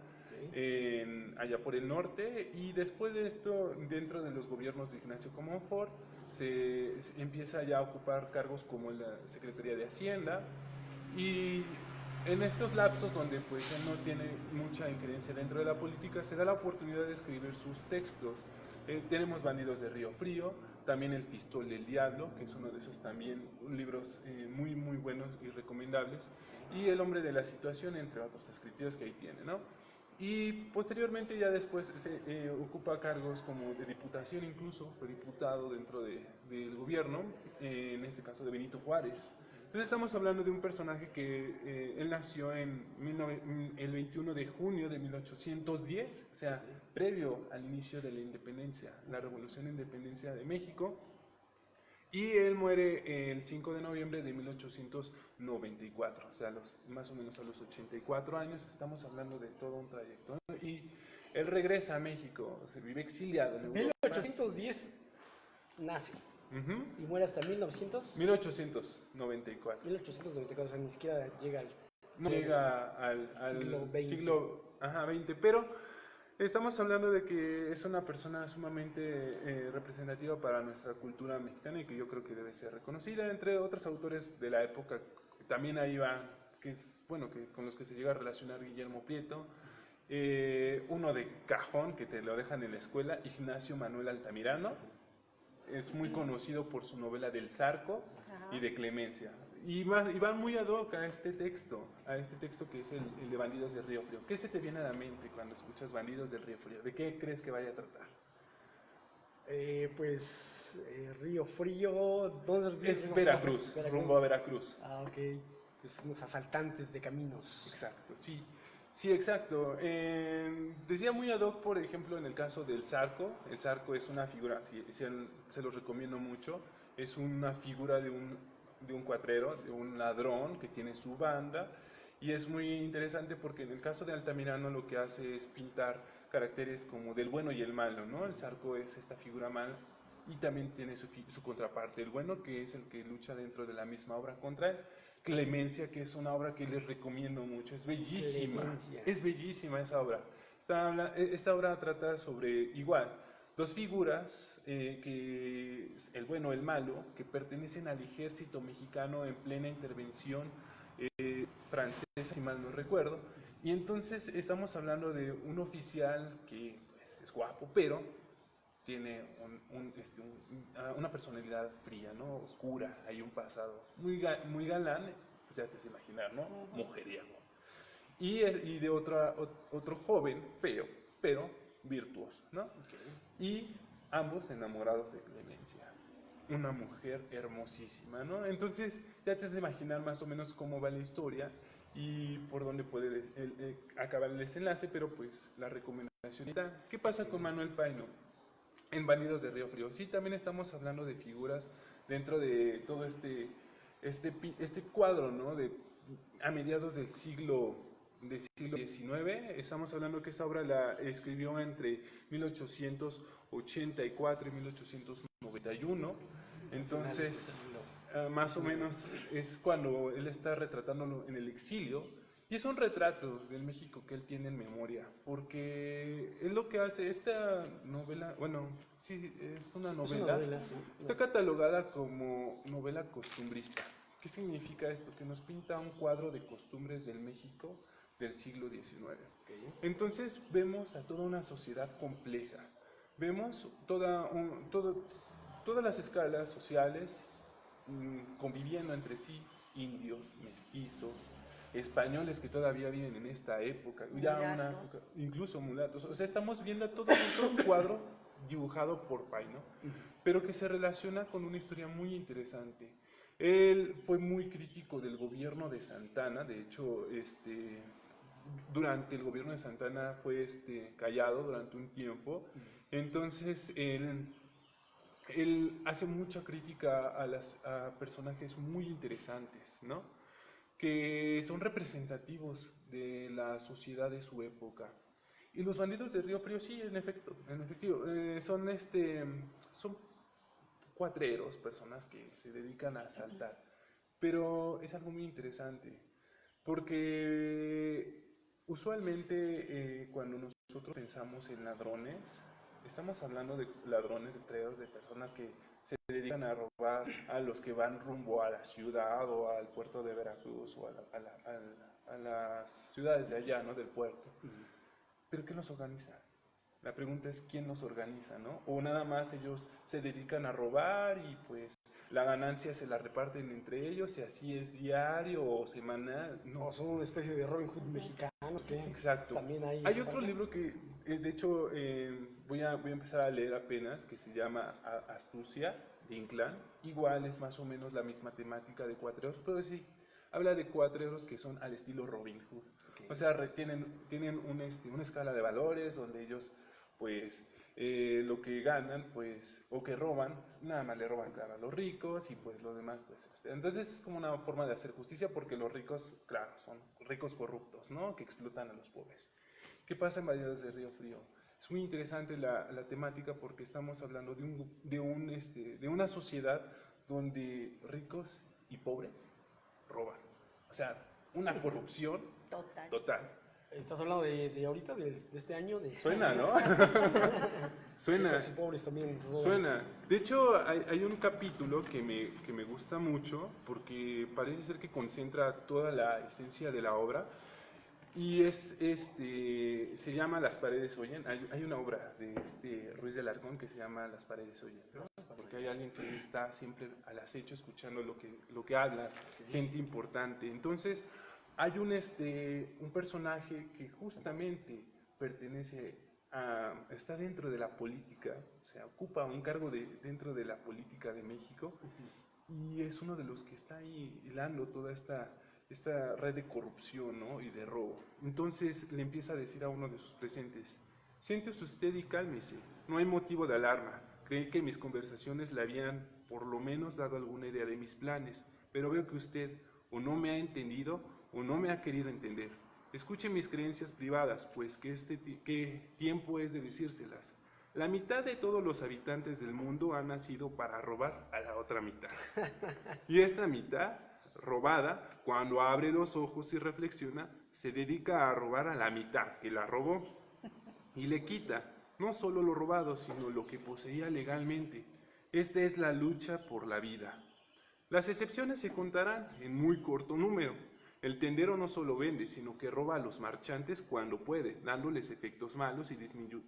allá por el norte, y después de esto, dentro de los gobiernos de Ignacio Comonfort, se empieza ya a ocupar cargos como la Secretaría de Hacienda, y en estos lapsos donde pues él no tiene mucha injerencia dentro de la política, se da la oportunidad de escribir sus textos. Tenemos Bandidos de Río Frío, también El Pistol del Diablo, que es uno de esos también libros muy muy buenos y recomendables, y El Hombre de la Situación, entre otros escritos que ahí tiene, ¿no? Y posteriormente ya después se ocupa cargos como de diputación, incluso fue diputado dentro del gobierno, en este caso de Benito Juárez. Entonces estamos hablando de un personaje que él nació el 21 de junio de 1810, o sea, previo al inicio de la independencia, la Revolución de Independencia de México, y él muere el 5 de noviembre de 1894, o sea, más o menos a los 84 años, estamos hablando de todo un trayecto, ¿no? Y él regresa a México, se vive exiliado en Europa. 1810 nace. Y muere hasta 1894. 1894, o sea, ni siquiera llega No llega al siglo XX, pero estamos hablando de que es una persona sumamente representativa para nuestra cultura mexicana y que yo creo que debe ser reconocida, entre otros autores de la época. También ahí va, que es, bueno, que con los que se llega a relacionar Guillermo Prieto, uno de cajón, que te lo dejan en la escuela, Ignacio Manuel Altamirano. Es muy conocido por su novela del Zarco y de Clemencia. Y va muy ad hoc a este texto que es el de Bandidos de Río Frío. ¿Qué se te viene a la mente cuando escuchas Bandidos del Río Frío? ¿De qué crees que vaya a tratar? Río Frío, ¿dónde Es Veracruz, rumbo a Veracruz. Ah, ok. Pues unos asaltantes de caminos. Exacto, sí. Sí, exacto. Decía muy ad hoc, por ejemplo, en el caso del Zarco. El Zarco es una figura, se los recomiendo mucho, es una figura de un cuatrero, de un ladrón que tiene su banda. Y es muy interesante porque en el caso de Altamirano lo que hace es pintar caracteres como del bueno y el malo, ¿no? El Zarco es esta figura mal y también tiene su contraparte, el bueno, que es el que lucha dentro de la misma obra contra él. Clemencia, que es una obra que les recomiendo mucho, Clemencia. es bellísima esa obra. Esta obra trata sobre igual, dos figuras, que el bueno, el malo, que pertenecen al ejército mexicano en plena intervención francesa, si mal no recuerdo, y entonces estamos hablando de un oficial que pues, es guapo, pero tiene una personalidad fría, ¿no? Oscura, hay un pasado muy galán, pues ya te has de imaginar, ¿no? Mujeriego. Y de otro joven, feo, pero virtuoso, ¿no? Y ambos enamorados de Clemencia, una mujer hermosísima, ¿no? Entonces ya te has de imaginar más o menos cómo va la historia y por dónde puede acabar el desenlace, pero pues la recomendación está. ¿Qué pasa con Manuel Paino en Bandidos de Río Frío? Sí, también estamos hablando de figuras dentro de todo este cuadro, ¿no? A mediados del siglo XIX. Estamos hablando que esa obra la escribió entre 1884 y 1891. Entonces, más o menos es cuando él está retratándolo en el exilio. Y es un retrato del México que él tiene en memoria, porque es lo que hace esta novela, bueno, sí, es una Es una novela, novela, sí. está catalogada como novela costumbrista. ¿Qué significa esto? Que nos pinta un cuadro de costumbres del México del siglo XIX. Entonces vemos a toda una sociedad compleja, vemos todas las escalas sociales conviviendo entre sí, indios, mestizos, españoles que todavía viven en esta época, Mulatos. incluso mulatos. O sea, estamos viendo todo un cuadro dibujado por Paino, pero que se relaciona con una historia muy interesante. Él fue muy crítico del gobierno de Santana, de hecho, durante el gobierno de Santana fue callado durante un tiempo, entonces él hace mucha crítica a personajes muy interesantes, ¿no? Que son representativos de la sociedad de su época. Y los bandidos de Río Frío, sí, en efectivo, son cuatreros, personas que se dedican a asaltar. Pero es algo muy interesante, porque usualmente cuando nosotros pensamos en ladrones, estamos hablando de ladrones, de traidores, de personas que se dedican a robar a los que van rumbo a la ciudad o al puerto de Veracruz o a las ciudades de allá, ¿no? Del puerto. ¿Pero qué los organiza? La pregunta es quién los organiza, ¿no? O nada más ellos se dedican a robar y pues la ganancia se la reparten entre ellos y así es diario o semanal. No. O son una especie de Robin Hood mexicano que Exacto. también Hay otro libro que, de hecho, voy a empezar a leer apenas, que se llama Astucia, de Inclán. Igual es más o menos la misma temática de cuatreros, pero sí, habla de cuatreros que son al estilo Robin Hood. O sea, tienen una escala de valores donde ellos, pues, lo que ganan, pues, o que roban, nada más le roban, claro, a los ricos y pues los demás, pues. Entonces es como una forma de hacer justicia porque los ricos, claro, son ricos corruptos, ¿no? Que explotan a los pobres. ¿Qué pasa en Bandidos de Río Frío? Es muy interesante la temática porque estamos hablando de una sociedad donde ricos y pobres roban. O sea, una corrupción Total. total. ¿Estás hablando de ahorita, de este año? Suena, ¿no? Suena. Ricos y pobres también roban. Suena. De hecho, hay un capítulo que me gusta mucho porque parece ser que concentra toda la esencia de la obra y se llama Las paredes oyen. Hay una obra de Ruiz de Alarcón que se llama Las paredes oyen, ¿no? Porque hay alguien que está siempre al acecho escuchando lo que habla, gente importante. Entonces, hay un personaje que justamente está dentro de la política, o sea, ocupa un cargo dentro de la política de México y es uno de los que está ahí hilando toda esta red de corrupción, ¿no? Y de robo. Entonces le empieza a decir a uno de sus presentes: siéntese usted y cálmese, no hay motivo de alarma. Creí que mis conversaciones le habían por lo menos dado alguna idea de mis planes, pero veo que usted o no me ha entendido o no me ha querido entender. Escuche mis creencias privadas, pues que tiempo es de decírselas. La mitad de todos los habitantes del mundo han nacido para robar a la otra mitad. Y esta mitad, robada, cuando abre los ojos y reflexiona, se dedica a robar a la mitad que la robó y le quita no solo lo robado, sino lo que poseía legalmente. Esta es la lucha por la vida. Las excepciones se contarán en muy corto número. El tendero no solo vende, sino que roba a los marchantes cuando puede, dándoles efectos malos y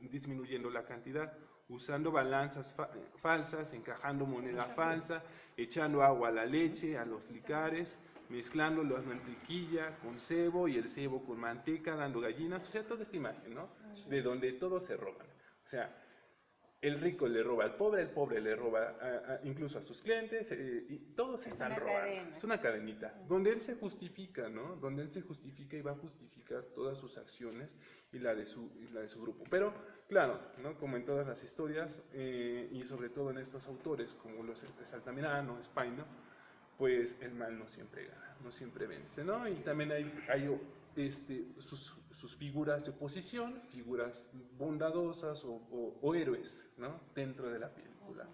disminuyendo la cantidad, usando balanzas falsas, encajando moneda falsa, echando agua a la leche, a los licares, mezclando la mantequilla con cebo y el cebo con manteca, dando gallinas, o sea, toda esta imagen, ¿no? De donde todos se roban. O sea, el rico le roba al pobre, el pobre le roba incluso a sus clientes, y todos se están robando. Cadena. Es una cadenita, donde él se justifica, ¿no? Donde él se justifica y va a justificar todas sus acciones y la de su grupo. Pero, claro, ¿no? Como en todas las historias, y sobre todo en estos autores, como los de Altamirano, Spino, pues el mal no siempre gana, no siempre vence, ¿no? Y también hay sus figuras de oposición, figuras bondadosas o héroes, ¿no? Dentro de la película.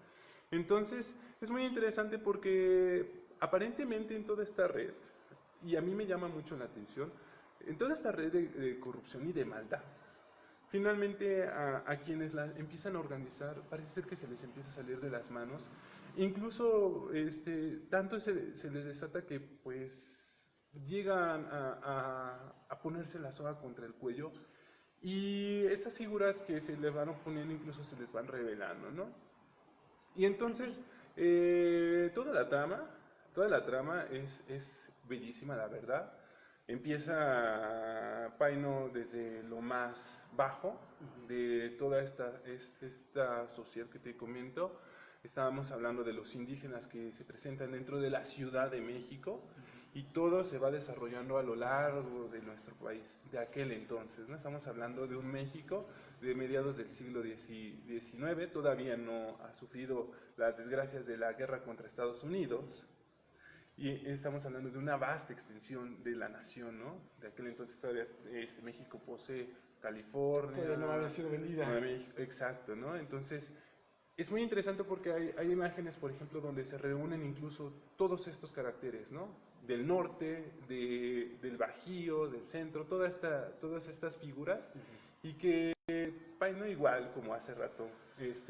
Entonces, es muy interesante porque aparentemente en toda esta red, y a mí me llama mucho la atención, en toda esta red de corrupción y de maldad, finalmente a quienes la empiezan a organizar, parece ser que se les empieza a salir de las manos. Incluso tanto se les desata que pues llegan a ponerse la soga contra el cuello, y estas figuras que se les van poniendo incluso se les van revelando, ¿no? Y entonces toda la trama es bellísima, la verdad. Empieza Paino desde lo más bajo de toda esta sociedad que te comento. Estábamos hablando de los indígenas que se presentan dentro de la Ciudad de México, y todo se va desarrollando a lo largo de nuestro país, de aquel entonces, ¿no? Estamos hablando de un México de mediados del siglo XIX, todavía no ha sufrido las desgracias de la guerra contra Estados Unidos, y estamos hablando de una vasta extensión de la nación, ¿no? De aquel entonces todavía México posee California. Todavía no había sido vendida. Exacto, ¿no? Entonces, es muy interesante porque hay imágenes, por ejemplo, donde se reúnen incluso todos estos caracteres, ¿no? Del norte, del Bajío, del centro, todas estas figuras, y que Paino, igual como hace rato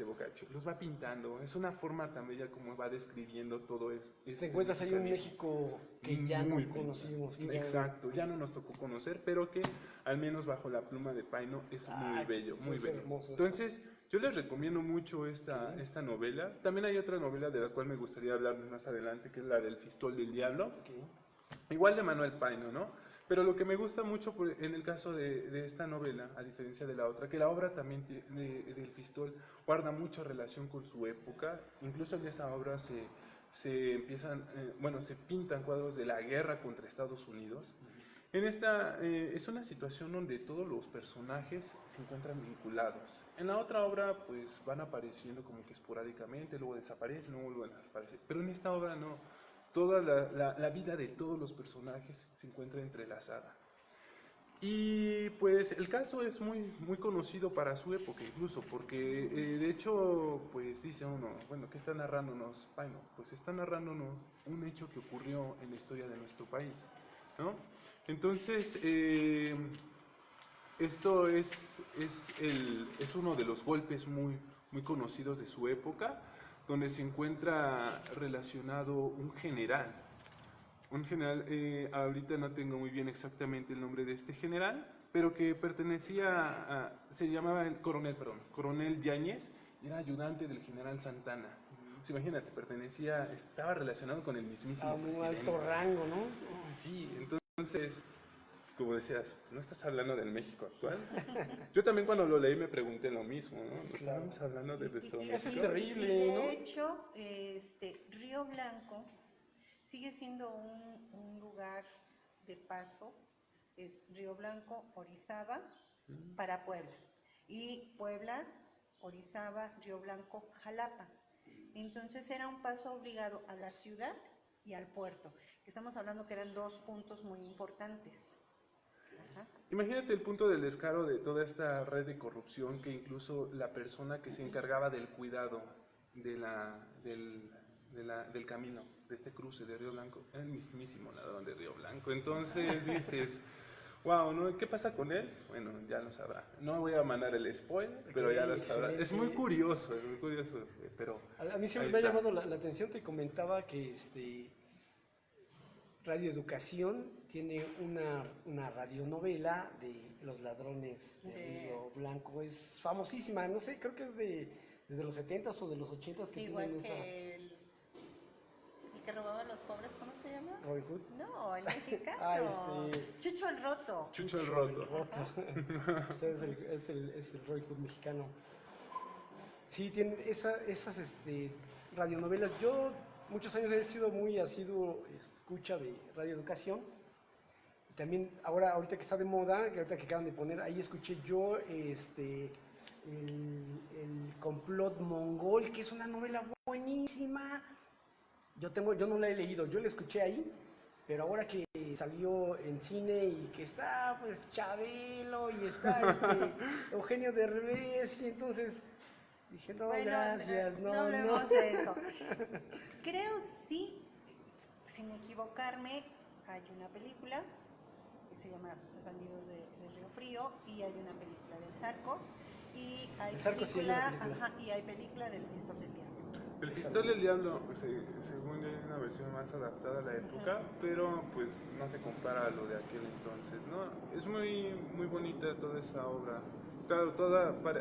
Boccaccio, los va pintando. Es una forma tan bella como va describiendo todo esto. Te encuentras ahí un México que ya no conocimos. Exacto, ya no nos tocó conocer, pero que al menos bajo la pluma de Paino es muy bello, muy bello. Entonces, yo les recomiendo mucho esta novela. También hay otra novela de la cual me gustaría hablar más adelante, que es la del Fistol del Diablo. Igual de Manuel Paino, ¿no? Pero lo que me gusta mucho en el caso de esta novela, a diferencia de la otra, que la obra también del Fistol guarda mucha relación con su época. Incluso en esa obra se pintan cuadros de la guerra contra Estados Unidos. En esta es una situación donde todos los personajes se encuentran vinculados. En la otra obra pues van apareciendo como que esporádicamente, luego desaparecen, luego vuelven a aparecer. Pero en esta obra no, toda la vida de todos los personajes se encuentra entrelazada. Y pues el caso es muy, muy conocido para su época incluso, porque de hecho pues dice uno, bueno, ¿qué está narrándonos Paino? Pues está narrándonos un hecho que ocurrió en la historia de nuestro país, ¿no? Entonces, esto es uno de los golpes muy, muy conocidos de su época, donde se encuentra relacionado un general. Ahorita no tengo muy bien exactamente el nombre de este general, pero que pertenecía se llamaba el coronel Yáñez, era ayudante del general Santana. Pues imagínate, estaba relacionado con el mismísimo presidente. A un alto rango, ¿no? Sí, entonces, como decías, ¿no estás hablando del México actual? Yo también cuando lo leí me pregunté lo mismo, ¿no? ¿No estábamos hablando de nuestro México? Eso es terrible, ¿no? De hecho, Río Blanco sigue siendo un lugar de paso es Río Blanco, Orizaba, para Puebla. Y Puebla, Orizaba, Río Blanco, Jalapa. Entonces era un paso obligado a la ciudad y al puerto, que estamos hablando que eran dos puntos muy importantes. Ajá. Imagínate el punto del descaro de toda esta red de corrupción que incluso la persona que se encargaba del cuidado del camino, de este cruce de Río Blanco, era el mismísimo ladrón de Río Blanco. Entonces dices, wow, ¿no? ¿Qué pasa con él? Bueno, ya lo sabrá. No voy a mandar el spoiler, pero ya lo sabrá. Es muy curioso, pero A mí siempre me ha llamado la atención, te comentaba que Radio Educación tiene una radionovela de Los Ladrones de Río Blanco, es famosísima, no sé, creo que es desde los 70s o de los 80s que Igual tienen que esa... el que robaba a los pobres, ¿cómo se llama? Robin Hood. No, el mexicano. Chucho el Roto. Chucho el Roto. O sea, es el Robin Hood mexicano. Sí, tienen esas radionovelas. Yo muchos años he sido muy asiduo escucha de Radio Educación. Y también ahorita que está de moda, que ahorita que acaban de poner, ahí escuché yo el complot mongol, que es una novela buenísima. Yo no la he leído, yo la escuché ahí, pero ahora que salió en cine y que está pues Chabelo y está Eugenio Derbez, y entonces dije, no, bueno, gracias, no hablemos de eso. Creo sí, sin equivocarme, hay una película que se llama Los Bandidos de Río Frío y hay una película del Zarco y hay película del Pistol del Diablo. El Pistol del Diablo, según yo, es una versión más adaptada a la época, pero pues no se compara a lo de aquel entonces, ¿no? Es muy, muy bonita toda esa obra. Claro,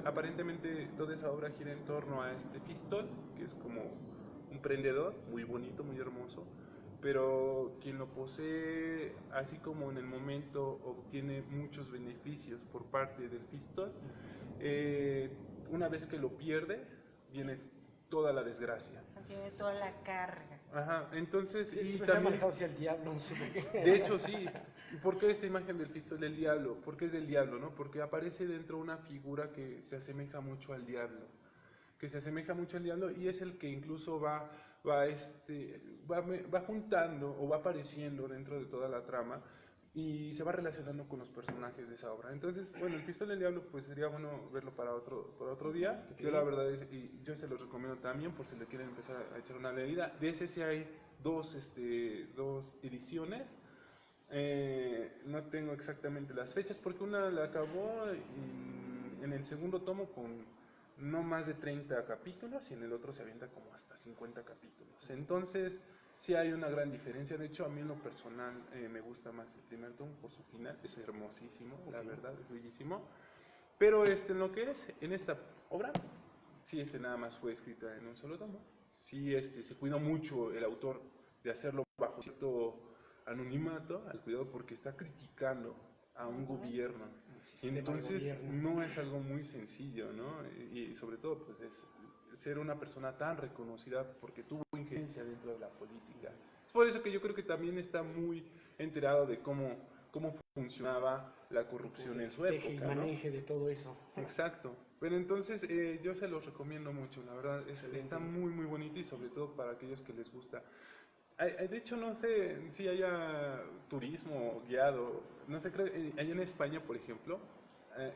aparentemente toda esa obra gira en torno a este pistol, que es como un prendedor, muy bonito, muy hermoso, pero quien lo posee, así como en el momento obtiene muchos beneficios por parte del pistol, una vez que lo pierde, viene toda la desgracia. Tiene toda la carga. Ajá, entonces... Sí, y también manejado hacia el diablo, no sé por qué. De hecho, sí. ¿Por qué esta imagen del pistol del diablo? ¿Por qué es del diablo, no? Porque aparece dentro una figura que se asemeja mucho al diablo. Y es el que incluso va juntando o va apareciendo dentro de toda la trama y se va relacionando con los personajes de esa obra. Entonces, bueno, el Pistol del Diablo pues sería bueno verlo para otro día. Okay. Yo la verdad yo se los recomiendo también por si le quieren empezar a echar una leída. De ese sí hay dos ediciones. No tengo exactamente las fechas porque una la acabó en el segundo tomo con no más de 30 capítulos y en el otro se avienta como hasta 50 capítulos. Entonces, sí hay una gran diferencia. De hecho, a mí en lo personal me gusta más el primer tomo por su final. Es hermosísimo, la verdad, es bellísimo. Pero en lo que es, en esta obra, sí, nada más fue escrita en un solo tomo. Sí, se cuidó mucho el autor de hacerlo bajo cierto anonimato, al cuidado, porque está criticando a un gobierno. Entonces no es algo muy sencillo, ¿no? Y sobre todo pues es ser una persona tan reconocida porque tuvo injerencia dentro de la política. Es por eso que yo creo que también está muy enterado de cómo funcionaba la corrupción en su época, y maneje, ¿no? De todo eso. Exacto. Pero entonces yo se los recomiendo mucho, la verdad está muy muy bonito y sobre todo para aquellos que les gusta. De hecho, no sé si haya turismo guiado. No sé, creo allá en España, por ejemplo,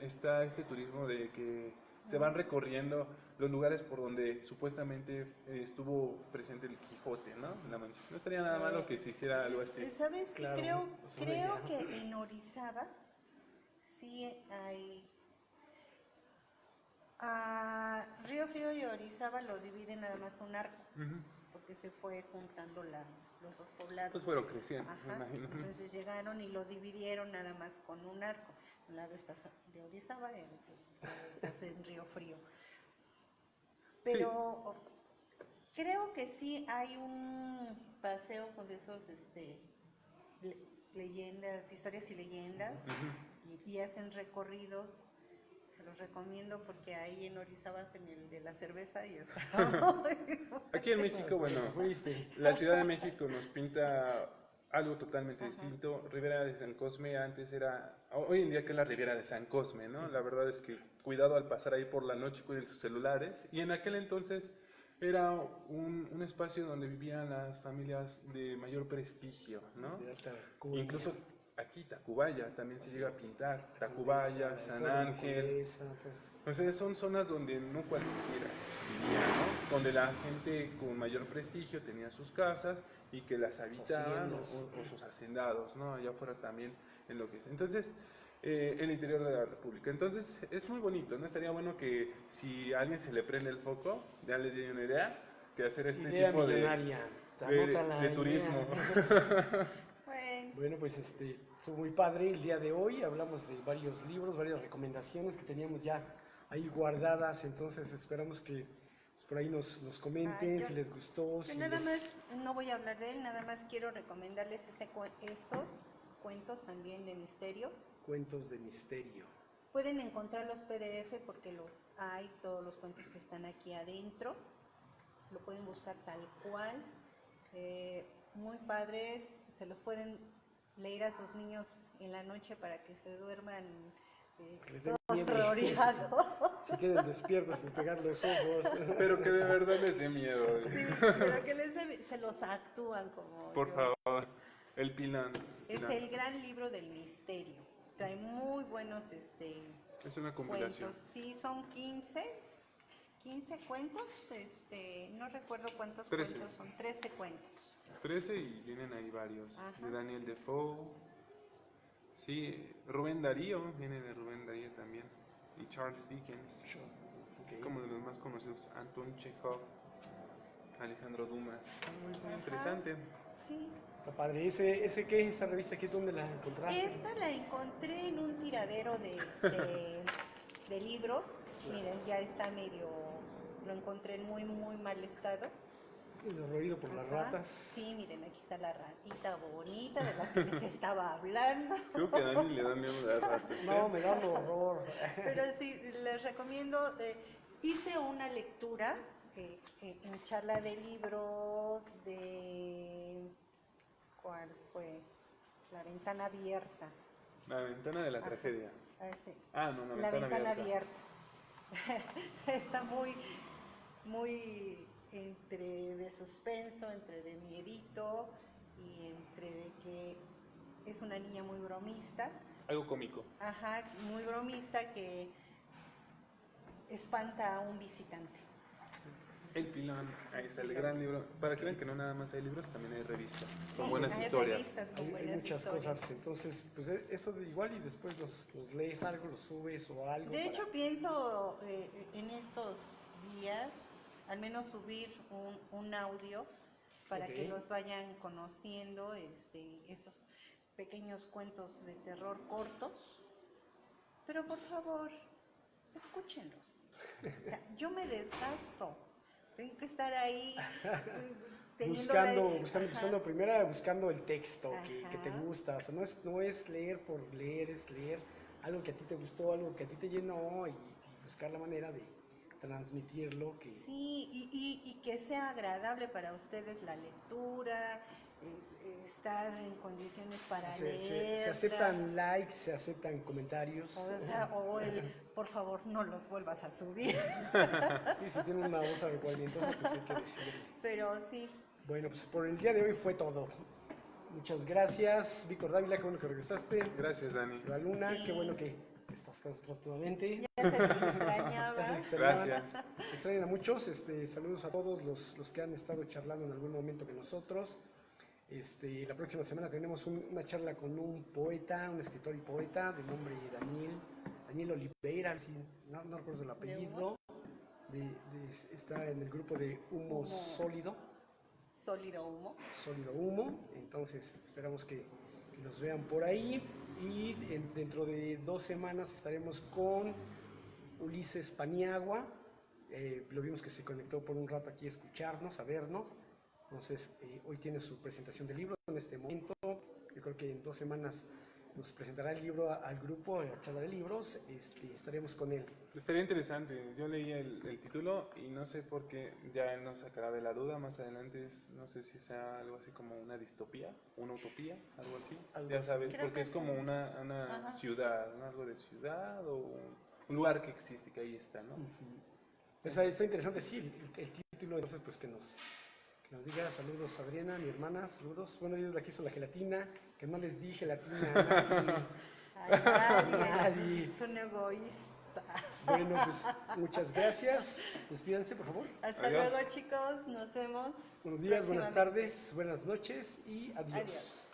está este turismo de que se van recorriendo los lugares por donde supuestamente estuvo presente el Quijote, ¿no? No estaría nada malo que se hiciera algo así. ¿Sabes qué? Claro, creo que en Orizaba sí hay... Río Frío y Orizaba lo dividen nada más un arco. Porque se fue juntando los dos poblados. Pues fueron creciendo, me imagino. Entonces llegaron y lo dividieron nada más con un arco. Un lado estás de Orizaba y el otro estás en Río Frío. Pero sí, creo que sí hay un paseo con esos leyendas, historias y leyendas, y hacen recorridos. Se los recomiendo porque ahí en Orizaba hacen el de la cerveza y está. Aquí en México, bueno, la Ciudad de México nos pinta algo totalmente Ajá. distinto. Ribera de San Cosme antes era, hoy en día que es la Ribera de San Cosme, ¿no? La verdad es que cuidado al pasar ahí por la noche, cuiden sus celulares. Y en aquel entonces era un espacio donde vivían las familias de mayor prestigio, ¿no? De alta alcurnia. Incluso aquí Tacubaya también se Así llega a pintar. Tacubaya, Condesa, San Pueblo de la Ángel. Condesa, pues, O sea, son zonas donde no cualquiera vivía, ¿no? Donde la gente con mayor prestigio tenía sus casas y que las habitaban haciendas. o sus hacendados, ¿no? Allá afuera también en lo que es. Entonces, el interior de la República. Entonces, es muy bonito, ¿no? Estaría bueno que si a alguien se le prende el foco, ya les di una idea, que hacer este Idea tipo millonaria. de Idea. turismo. Bueno, Bueno, pues estuvo muy padre el día de hoy. Hablamos de varios libros, varias recomendaciones que teníamos ya ahí guardadas. Entonces esperamos que pues, por ahí nos comenten yo- si les gustó, yo si nada les... más, no voy a hablar de él, nada más quiero recomendarles estos cuentos también de misterio. Cuentos de misterio. Pueden encontrar los PDF porque los hay, todos los cuentos que están aquí adentro. Lo pueden buscar tal cual. Muy padres, se los pueden leer a sus niños en la noche para que se duerman Que les dé todos miedo. horrorizados. Si queden despiertos sin pegar los ojos. Pero que de verdad les dé miedo. Sí, pero que se los actúan como Por yo. favor, el Pilán. Es Pilán. el gran libro del misterio. Trae muy buenos Es una compilación. cuentos. Sí, son 15 cuentos. No recuerdo cuántos 13. cuentos son. 13 cuentos. 13 y vienen ahí varios. Ajá. De Daniel Defoe. Sí, Rubén Darío, viene de Rubén Darío también. Y Charles Dickens, Ok. como de los más conocidos. Anton Chekhov, Alejandro Dumas. Está muy interesante. Sí. Está padre. ¿Ese qué? ¿Esa revista qué? ¿Dónde la encontraste? Esta la encontré en un tiradero de libros. Miren, ya está medio. Lo encontré en muy, muy mal estado. Roído por las Ajá. ratas. Sí, miren, aquí está la ratita bonita de la que les estaba hablando. Creo que a Dani le dan miedo las ratas. ¿eh? No, me da un horror. Pero sí, les recomiendo. Hice una lectura en charla de libros de. ¿Cuál fue? La ventana abierta. La ventana de la Ajá. tragedia. Sí. Ah, no, La ventana abierta. abierta. Está muy, muy entre de suspenso, entre de miedito y entre de que es una niña muy bromista. Algo cómico. Ajá, muy bromista que espanta a un visitante. El Pilán, ahí está el gran libro. Para que vean que no nada más hay libros, también hay revistas. Con Sí, buenas hay historias. revistas con Hay buenas muchas historias. cosas, entonces, pues eso de igual y después los lees algo, los subes o algo. De para- hecho, pienso en estos días, al menos subir un audio para Ok. que los vayan conociendo, esos pequeños cuentos de terror cortos. Pero por favor, escúchenlos. O sea, yo me desgasto. Tengo que estar ahí teniendo buscando primero buscando el texto que te Ajá. gusta, o sea, no es leer por leer, es leer algo que a ti te gustó, algo que a ti te llenó y buscar la manera de transmitirlo que Sí, y que sea agradable para ustedes la lectura, estar en condiciones para se leerla. aceptan likes, se aceptan comentarios. O sea, por favor, no los vuelvas a subir. Sí, si tiene una voz recuadrientosa, pues hay que decirle. Pero sí, Bueno, pues por el día de hoy fue todo. Muchas gracias, Víctor Dávila, qué bueno que regresaste. Gracias, Dani. La Luna, Sí. qué bueno que estás con nosotros nuevamente. ya se te extrañaba. Ya se te extrañaba. Gracias. Se extrañan a muchos. Saludos a todos los que han estado charlando en algún momento con nosotros. La próxima semana tenemos una charla con un poeta, un escritor y poeta de nombre Daniel Oliveira, si no recuerdo el apellido. Está en el grupo de Humo Sólido. Sólido humo. Sólido Humo, entonces esperamos que nos vean por ahí y dentro de 2 semanas estaremos con Ulises Paniagua, lo vimos que se conectó por un rato aquí a escucharnos, a vernos, entonces hoy tiene su presentación de libro en este momento, yo creo que en 2 semanas nos presentará el libro al grupo en la charla de libros, estaremos con él. Estaría interesante. Yo leí el título y no sé por qué, ya él nos sacará de la duda más adelante. No sé si sea algo así como una distopía, una utopía, algo así. Algo Ya así. sabes, Creo porque que es como sí. una Ajá. ciudad, ¿no? Algo de ciudad o un lugar que existe, que ahí está, ¿no? Está interesante, sí, el título, entonces pues que nos diga saludos Adriana, mi hermana, saludos. Bueno, Dios la quiso la gelatina, que no les di gelatina a nadie. Ay, Nadie. es un egoísta. Bueno, pues muchas gracias. Despídanse, por favor. Hasta Adiós. luego, chicos. Nos vemos. Buenos días, buenas próximamente. tardes, buenas noches y adiós. Adiós.